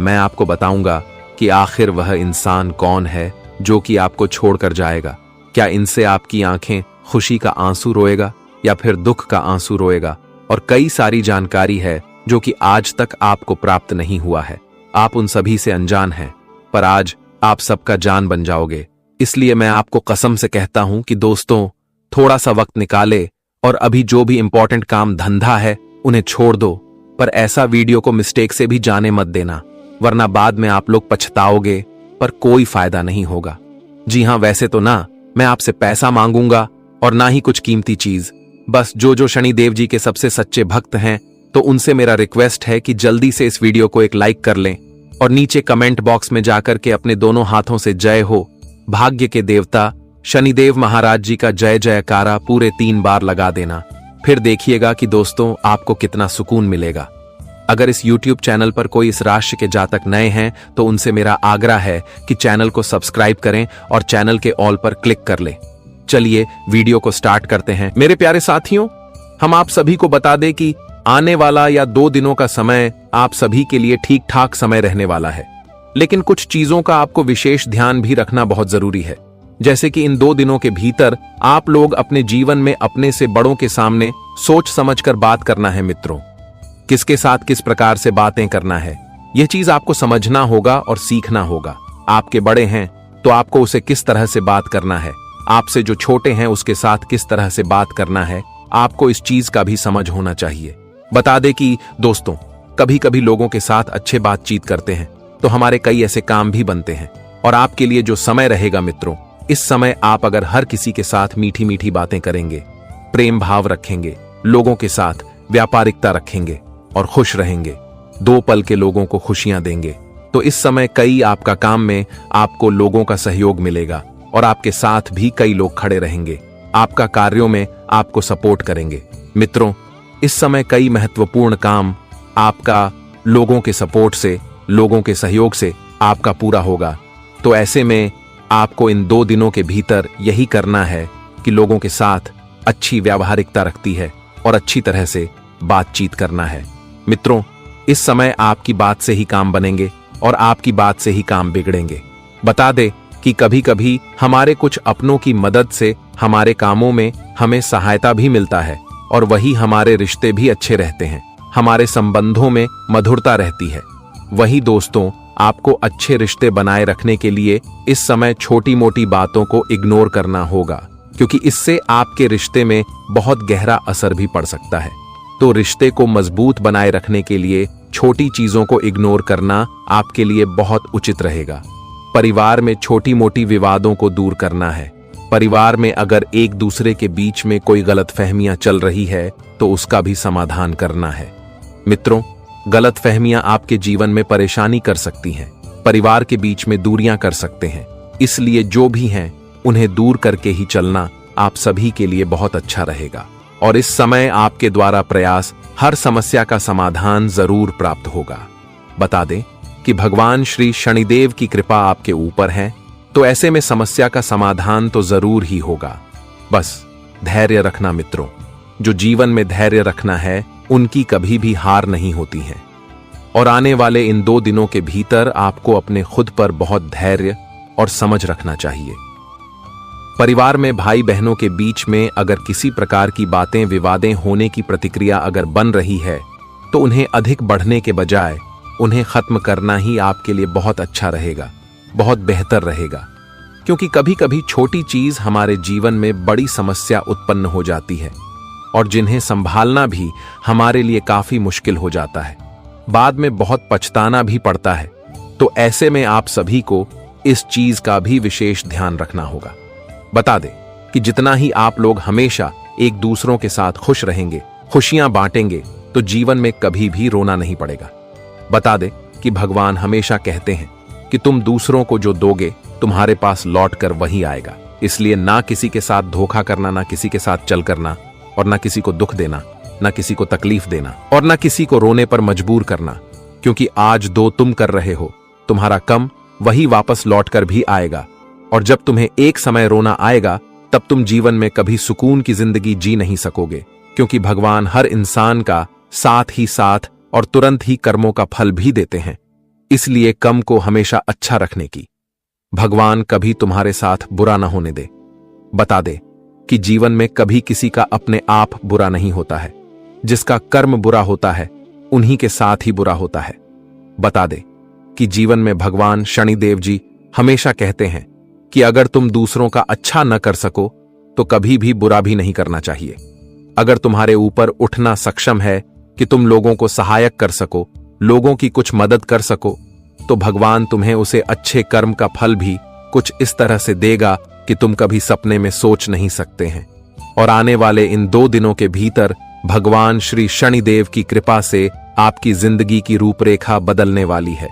मैं आपको बताऊंगा कि आखिर वह इंसान कौन है जो कि आपको छोड़कर जाएगा। क्या इनसे आपकी आंखें खुशी का आंसू रोएगा या फिर दुख का आंसू रोएगा? और कई सारी जानकारी है जो कि आज तक आपको प्राप्त नहीं हुआ है। आप उन सभी से अनजान हैं, पर आज आप सबका जान बन जाओगे। इसलिए मैं आपको कसम से कहता हूं कि दोस्तों, थोड़ा सा वक्त निकाले और अभी जो भी इंपॉर्टेंट काम धंधा है उन्हें छोड़ दो, पर ऐसा वीडियो को मिस्टेक से भी जाने मत देना, वरना बाद में आप लोग पछताओगे, पर कोई फायदा नहीं होगा। जी हां, वैसे तो ना मैं आपसे पैसा मांगूंगा और ना ही कुछ कीमती चीज। बस जो शनिदेव जी के सबसे सच्चे भक्त हैं, तो उनसे मेरा रिक्वेस्ट है कि जल्दी से इस वीडियो को एक लाइक कर लें और नीचे कमेंट बॉक्स में जाकर के अपने दोनों हाथों से जय हो भाग्य के देवता शनिदेव महाराज जी का जय जयकारा पूरे 3 बार लगा देना। फिर देखिएगा कि दोस्तों आपको कितना सुकून मिलेगा। अगर इस YouTube चैनल पर कोई इस राशि के जातक नए हैं तो उनसे मेरा आग्रह है कि चैनल को सब्सक्राइब करें और चैनल के ऑल पर क्लिक कर लें। चलिए वीडियो को स्टार्ट करते हैं। मेरे प्यारे साथियों, हम आप सभी को बता दें कि आने वाला या 2 दिनों का समय आप सभी के लिए ठीक ठाक समय रहने वाला है, लेकिन कुछ चीजों का आपको विशेष ध्यान भी रखना बहुत जरूरी है। जैसे कि इन 2 दिनों के भीतर आप लोग अपने जीवन में अपने से बड़ों के सामने सोच समझकर बात करना है। मित्रों, किसके साथ किस प्रकार से बातें करना है, यह चीज आपको समझना होगा और सीखना होगा। आपके बड़े हैं तो आपको उसे किस तरह से बात करना है, आपसे जो छोटे हैं उसके साथ किस तरह से बात करना है, आपको इस चीज का भी समझ होना चाहिए। बता दें कि दोस्तों, कभी कभी लोगों के साथ अच्छे बातचीत करते हैं तो हमारे कई ऐसे काम भी बनते हैं। और आपके लिए जो समय रहेगा मित्रों, इस समय आप अगर हर किसी के साथ मीठी मीठी बातें करेंगे, प्रेम भाव रखेंगे, लोगों के साथ व्यापारिकता रखेंगे और खुश रहेंगे, 2 पल के लोगों को खुशियां देंगे, तो इस समय कई आपका काम में आपको लोगों का सहयोग मिलेगा और आपके साथ भी कई लोग खड़े रहेंगे, आपका कार्यों में आपको सपोर्ट करेंगे। मित्रों, इस समय कई महत्वपूर्ण काम आपका लोगों के सपोर्ट से, लोगों के सहयोग से आपका पूरा होगा। तो ऐसे में आपको इन 2 दिनों के भीतर यही करना है कि लोगों के साथ अच्छी व्यावहारिकता रखती है और अच्छी तरह से बातचीत करना है। मित्रों, इस समय आपकी बात से ही काम बनेंगे और आपकी बात से ही काम बिगड़ेंगे। बता दे कि कभी कभी हमारे कुछ अपनों की मदद से हमारे कामों में हमें सहायता भी मिलता है और वही हमारे रिश्ते भी अच्छे रहते हैं, हमारे संबंधों में मधुरता रहती है। वही दोस्तों, आपको अच्छे रिश्ते बनाए रखने के लिए इस समय छोटी मोटी बातों को इग्नोर करना होगा, क्योंकि इससे आपके रिश्ते में बहुत गहरा असर भी पड़ सकता है। तो रिश्ते को मजबूत बनाए रखने के लिए छोटी चीजों को इग्नोर करना आपके लिए बहुत उचित रहेगा। परिवार में छोटी मोटी विवादों को दूर करना है। परिवार में अगर एक दूसरे के बीच में कोई गलतफहमियां चल रही है तो उसका भी समाधान करना है। मित्रों, गलतफहमियां आपके जीवन में परेशानी कर सकती हैं, परिवार के बीच में दूरियां कर सकते हैं। इसलिए जो भी हैं उन्हें दूर करके ही चलना आप सभी के लिए बहुत अच्छा रहेगा। और इस समय आपके द्वारा प्रयास हर समस्या का समाधान जरूर प्राप्त होगा। बता दें कि भगवान श्री शनिदेव की कृपा आपके ऊपर है, तो ऐसे में समस्या का समाधान तो जरूर ही होगा। बस धैर्य रखना मित्रों, जो जीवन में धैर्य रखना है उनकी कभी भी हार नहीं होती है। और आने वाले इन 2 दिनों के भीतर आपको अपने खुद पर बहुत धैर्य और समझ रखना चाहिए। परिवार में भाई बहनों के बीच में अगर किसी प्रकार की बातें विवादें होने की प्रतिक्रिया अगर बन रही है तो उन्हें अधिक बढ़ने के बजाय उन्हें खत्म करना ही आपके लिए बहुत अच्छा रहेगा, बहुत बेहतर रहेगा। क्योंकि कभी कभी छोटी चीज हमारे जीवन में बड़ी समस्या उत्पन्न हो जाती है और जिन्हें संभालना भी हमारे लिए काफी मुश्किल हो जाता है, बाद में बहुत पछताना भी पड़ता है। तो ऐसे में आप सभी को इस चीज का भी विशेष ध्यान रखना होगा। बता दें कि जितना ही आप लोग हमेशा एक दूसरों के साथ खुश रहेंगे, खुशियां बांटेंगे, तो जीवन में कभी भी रोना नहीं पड़ेगा। बता दें कि भगवान हमेशा कहते हैं कि तुम दूसरों को जो दोगे तुम्हारे पास लौट कर वही आएगा। इसलिए ना किसी के साथ धोखा करना, ना किसी के साथ चल करना, और ना किसी को दुख देना, ना किसी को तकलीफ देना, और ना किसी को रोने पर मजबूर करना। क्योंकि आज 2 तुम कर रहे हो, तुम्हारा कम वही वापस लौट कर भी आएगा। और जब तुम्हें एक समय रोना आएगा तब तुम जीवन में कभी सुकून की जिंदगी जी नहीं सकोगे, क्योंकि भगवान हर इंसान का साथ ही साथ और तुरंत ही कर्मों का फल भी देते हैं। इसलिए कम को हमेशा अच्छा रखने की भगवान कभी तुम्हारे साथ बुरा ना होने दे। बता दे कि जीवन में कभी किसी का अपने आप बुरा नहीं होता है, जिसका कर्म बुरा होता है उन्हीं के साथ ही बुरा होता है। बता दे कि जीवन में भगवान शनिदेव जी हमेशा कहते हैं कि अगर तुम दूसरों का अच्छा न कर सको तो कभी भी बुरा भी नहीं करना चाहिए। अगर तुम्हारे ऊपर उठना सक्षम है कि तुम लोगों को सहायक कर सको, लोगों की कुछ मदद कर सको, तो भगवान तुम्हें उसे अच्छे कर्म का फल भी कुछ इस तरह से देगा कि तुम कभी सपने में सोच नहीं सकते हैं। और आने वाले इन 2 दिनों के भीतर भगवान श्री शनिदेव की कृपा से आपकी जिंदगी की रूपरेखा बदलने वाली है।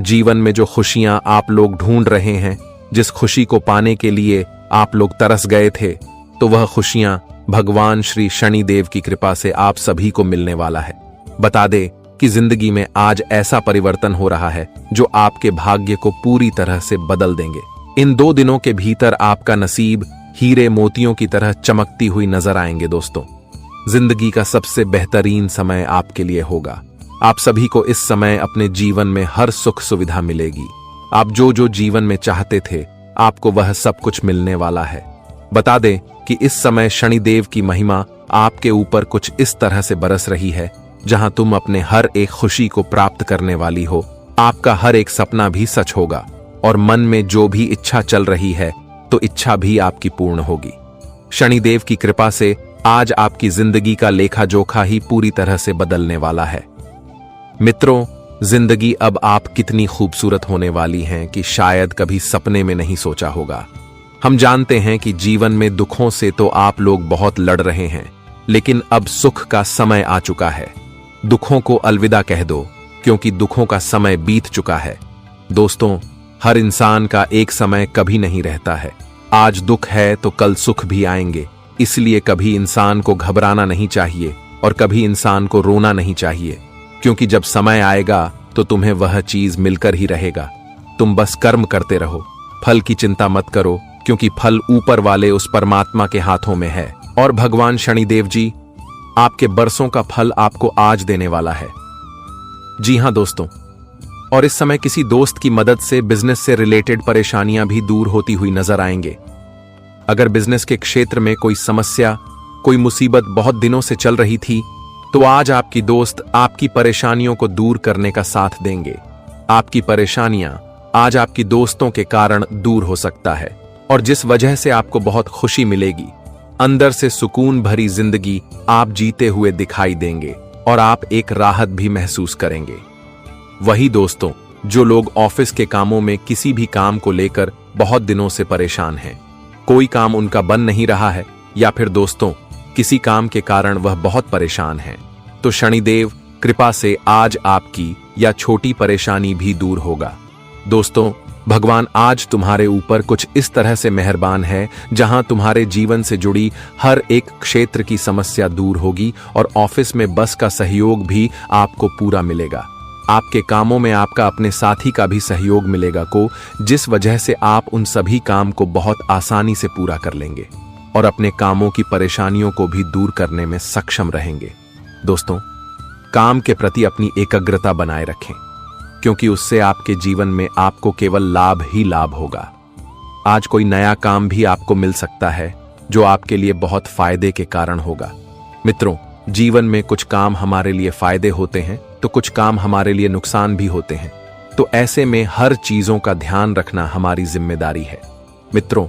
जीवन में जो खुशियां आप लोग ढूंढ रहे हैं, जिस खुशी को पाने के लिए आप लोग तरस गए थे, तो वह खुशियां भगवान श्री शनिदेव की कृपा से आप सभी को मिलने वाला है। बता दे कि जिंदगी में आज ऐसा परिवर्तन हो रहा है जो आपके भाग्य को पूरी तरह से बदल देंगे। इन 2 दिनों के भीतर आपका नसीब हीरे मोतियों की तरह चमकती हुई नजर आएंगे। दोस्तों, जिंदगी का सबसे बेहतरीन समय आपके लिए होगा। आप सभी को इस समय अपने जीवन में हर सुख सुविधा मिलेगी। आप जो जो जीवन में चाहते थे आपको वह सब कुछ मिलने वाला है। बता दें कि इस समय शनिदेव की महिमा आपके ऊपर कुछ इस तरह से बरस रही है, जहां तुम अपने हर एक खुशी को प्राप्त करने वाली हो। आपका हर एक सपना भी सच होगा और मन में जो भी इच्छा चल रही है तो इच्छा भी आपकी पूर्ण होगी। शनिदेव की कृपा से आज आपकी जिंदगी का लेखा जोखा ही पूरी तरह से बदलने वाला है। मित्रों, जिंदगी अब आप कितनी खूबसूरत होने वाली हैं कि शायद कभी सपने में नहीं सोचा होगा। हम जानते हैं कि जीवन में दुखों से तो आप लोग बहुत लड़ रहे हैं, लेकिन अब सुख का समय आ चुका है। दुखों को अलविदा कह दो, क्योंकि दुखों का समय बीत चुका है। दोस्तों, हर इंसान का एक समय कभी नहीं रहता है। आज दुख है तो कल सुख भी आएंगे, इसलिए कभी इंसान को घबराना नहीं चाहिए और कभी इंसान को रोना नहीं चाहिए, क्योंकि जब समय आएगा तो तुम्हें वह चीज मिलकर ही रहेगा। तुम बस कर्म करते रहो, फल की चिंता मत करो, क्योंकि फल ऊपर वाले उस परमात्मा के हाथों में है। और भगवान शनिदेव जी आपके बरसों का फल आपको आज देने वाला है। जी हां दोस्तों, और इस समय किसी दोस्त की मदद से बिजनेस से रिलेटेड परेशानियां भी दूर होती हुई नजर आएंगे। अगर बिजनेस के क्षेत्र में कोई समस्या, कोई मुसीबत बहुत दिनों से चल रही थी, तो आज आपकी दोस्त आपकी परेशानियों को दूर करने का साथ देंगे। आपकी परेशानियां आज आपकी दोस्तों के कारण दूर हो सकता है, और जिस वजह से आपको बहुत खुशी मिलेगी। अंदर से सुकून भरी जिंदगी आप जीते हुए दिखाई देंगे और आप एक राहत भी महसूस करेंगे। वही दोस्तों जो लोग ऑफिस के कामों में किसी भी काम को लेकर बहुत दिनों से परेशान हैं, कोई काम उनका बन नहीं रहा है, या फिर दोस्तों किसी काम के कारण वह बहुत परेशान हैं, तो शनिदेव कृपा से आज आपकी या छोटी परेशानी भी दूर होगा। दोस्तों, भगवान आज तुम्हारे ऊपर कुछ इस तरह से मेहरबान है, जहां तुम्हारे जीवन से जुड़ी हर एक क्षेत्र की समस्या दूर होगी और ऑफिस में बस का सहयोग भी आपको पूरा मिलेगा। आपके कामों में आपका अपने साथी का भी सहयोग मिलेगा को, जिस वजह से आप उन सभी काम को बहुत आसानी से पूरा कर लेंगे और अपने कामों की परेशानियों को भी दूर करने में सक्षम रहेंगे। दोस्तों, काम के प्रति अपनी एकाग्रता बनाए रखें, क्योंकि उससे आपके जीवन में आपको केवल लाभ ही लाभ होगा। आज कोई नया काम भी आपको मिल सकता है जो आपके लिए बहुत फायदे के कारण होगा। मित्रों, जीवन में कुछ काम हमारे लिए फायदे होते हैं तो कुछ काम हमारे लिए नुकसान भी होते हैं, तो ऐसे में हर चीजों का ध्यान रखना हमारी जिम्मेदारी है। मित्रों,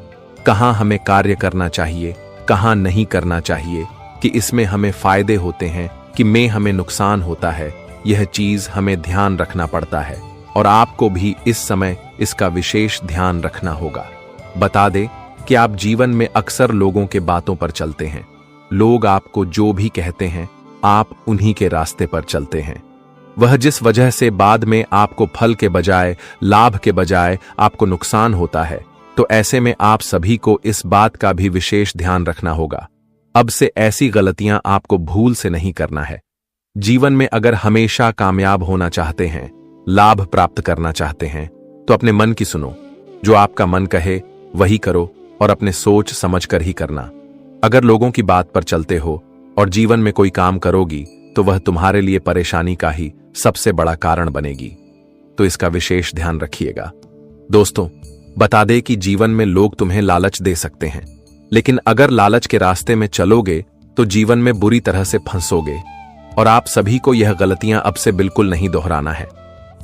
कहां हमें कार्य करना चाहिए, कहां नहीं करना चाहिए, कि इसमें हमें फायदे होते हैं कि में हमें नुकसान होता है, यह चीज हमें ध्यान रखना पड़ता है और आपको भी इस समय इसका विशेष ध्यान रखना होगा। बता दे कि आप जीवन में अक्सर लोगों के बातों पर चलते हैं। लोग आपको जो भी कहते हैं आप उन्हीं के रास्ते पर चलते हैं। वह जिस वजह से बाद में आपको फल के बजाय, लाभ के बजाय आपको नुकसान होता है, तो ऐसे में आप सभी को इस बात का भी विशेष ध्यान रखना होगा। अब से ऐसी गलतियां आपको भूल से नहीं करना है। जीवन में अगर हमेशा कामयाब होना चाहते हैं, लाभ प्राप्त करना चाहते हैं, तो अपने मन की सुनो। जो आपका मन कहे वही करो और अपने सोच समझकर ही करना। अगर लोगों की बात पर चलते हो और जीवन में कोई काम करोगी, तो वह तुम्हारे लिए परेशानी का ही सबसे बड़ा कारण बनेगी। तो इसका विशेष ध्यान रखिएगा। दोस्तों, बता दे कि जीवन में लोग तुम्हें लालच दे सकते हैं, लेकिन अगर लालच के रास्ते में चलोगे तो जीवन में बुरी तरह से फंसोगे। और आप सभी को यह गलतियां अब से बिल्कुल नहीं दोहराना है।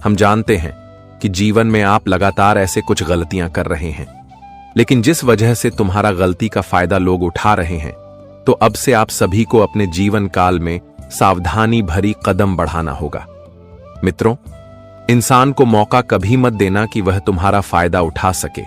हम जानते हैं कि जीवन में आप लगातार ऐसे कुछ गलतियां कर रहे हैं, लेकिन जिस वजह से तुम्हारा गलती का फायदा लोग उठा रहे हैं, तो अब से आप सभी को अपने जीवन काल में सावधानी भरी कदम बढ़ाना होगा। मित्रों, इंसान को मौका कभी मत देना कि वह तुम्हारा फायदा उठा सके।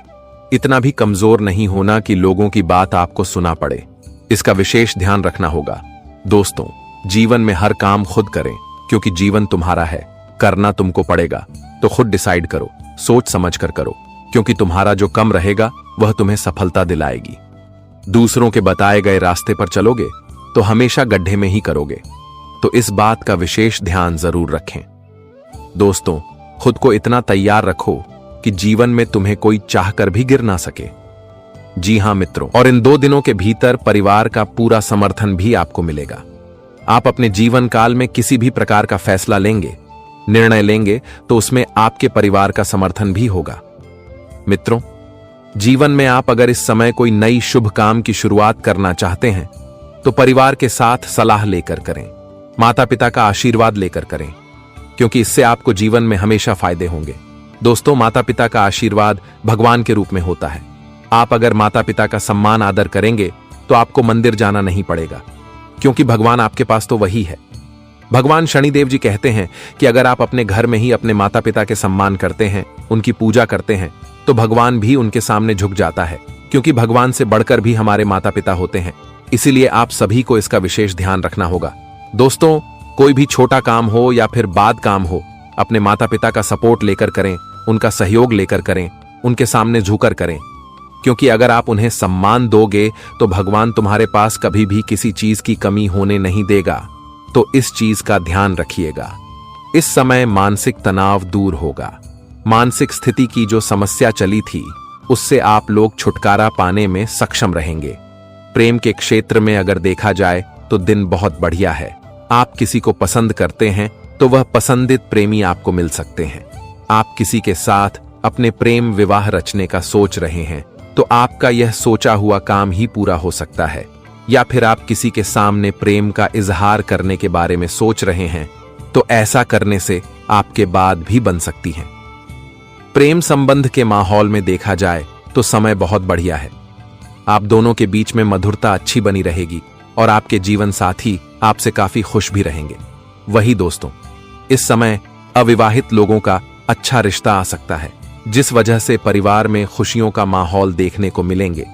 इतना भी कमजोर नहीं होना कि लोगों की बात आपको सुना पड़े। इसका विशेष ध्यान रखना होगा। दोस्तों, जीवन में हर काम खुद करें, क्योंकि जीवन तुम्हारा है। करना तुमको पड़ेगा, तो खुद डिसाइड करो, सोच समझ कर करो, क्योंकि तुम्हारा जो कम रहेगा वह तुम्हें सफलता दिलाएगी। दूसरों के बताए गए रास्ते पर चलोगे तो हमेशा गड्ढे में ही करोगे, तो इस बात का विशेष ध्यान जरूर रखें। दोस्तों, खुद को इतना तैयार रखो कि जीवन में तुम्हें कोई चाहकर भी गिर ना सके। जी हां मित्रों, और इन 2 दिनों के भीतर परिवार का पूरा समर्थन भी आपको मिलेगा। आप अपने जीवन काल में किसी भी प्रकार का फैसला लेंगे, निर्णय लेंगे, तो उसमें आपके परिवार का समर्थन भी होगा। मित्रों, जीवन में आप अगर इस समय कोई नई शुभ काम की शुरुआत करना चाहते हैं, तो परिवार के साथ सलाह लेकर करें, माता पिता का आशीर्वाद लेकर करें, क्योंकि इससे आपको जीवन में हमेशा फायदे होंगे। दोस्तों, माता पिता का आशीर्वाद भगवान के रूप में होता है। आप अगर माता पिता का सम्मान आदर करेंगे तो आपको मंदिर जाना नहीं पड़ेगा, क्योंकि भगवान आपके पास तो वही है। भगवान शनिदेव जी कहते हैं कि अगर आप अपने घर में ही अपने माता पिता के सम्मान करते हैं, उनकी पूजा करते हैं, तो भगवान भी उनके सामने झुक जाता है, क्योंकि भगवान से बढ़कर भी हमारे माता पिता होते हैं। इसीलिए आप सभी को इसका विशेष ध्यान रखना होगा। दोस्तों, कोई भी छोटा काम हो या फिर बाद काम हो, अपने माता पिता का सपोर्ट लेकर करें, उनका सहयोग लेकर करें, उनके सामने झुककर करें, क्योंकि अगर आप उन्हें सम्मान दोगे तो भगवान तुम्हारे पास कभी भी किसी चीज की कमी होने नहीं देगा। तो इस चीज का ध्यान रखिएगा। इस समय मानसिक तनाव दूर होगा। मानसिक स्थिति की जो समस्या चली थी उससे आप लोग छुटकारा पाने में सक्षम रहेंगे। प्रेम के क्षेत्र में अगर देखा जाए तो दिन बहुत बढ़िया है। आप किसी को पसंद करते हैं तो वह पसंदित प्रेमी आपको मिल सकते हैं। आप किसी के साथ अपने प्रेम विवाह रचने का सोच रहे हैं तो आपका यह सोचा हुआ काम ही पूरा हो सकता है। या फिर आप किसी के सामने प्रेम का इजहार करने के बारे में सोच रहे हैं तो ऐसा करने से आपके बात भी बन सकती हैं। प्रेम संबंध के माहौल में देखा जाए तो समय बहुत बढ़िया है। आप दोनों के बीच में मधुरता अच्छी बनी रहेगी और आपके जीवन साथी आपसे काफी खुश भी रहेंगे। वही दोस्तों, इस समय अविवाहित लोगों का अच्छा रिश्ता आ सकता है, जिस वजह से परिवार में खुशियों का माहौल देखने को मिलेंगे।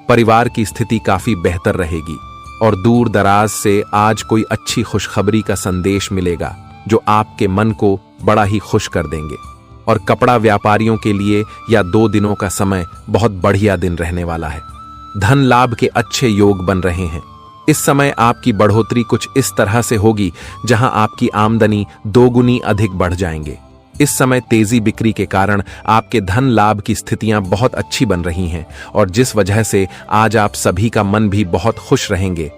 परिवार की स्थिति काफी बेहतर रहेगी और दूर दराज से आज कोई अच्छी खुशखबरी का संदेश मिलेगा जो आपके मन को बड़ा ही खुश कर देंगे। और कपड़ा व्यापारियों के लिए या 2 दिनों का समय बहुत बढ़िया दिन रहने वाला है। धन लाभ के अच्छे योग बन रहे हैं। इस समय आपकी बढ़ोतरी कुछ इस तरह से होगी जहां आपकी आमदनी 2 गुनी अधिक बढ़ जाएंगे। इस समय तेजी बिक्री के कारण आपके धन लाभ की स्थितियां बहुत अच्छी बन रही हैं और जिस वजह से आज आप सभी का मन भी बहुत खुश रहेंगे।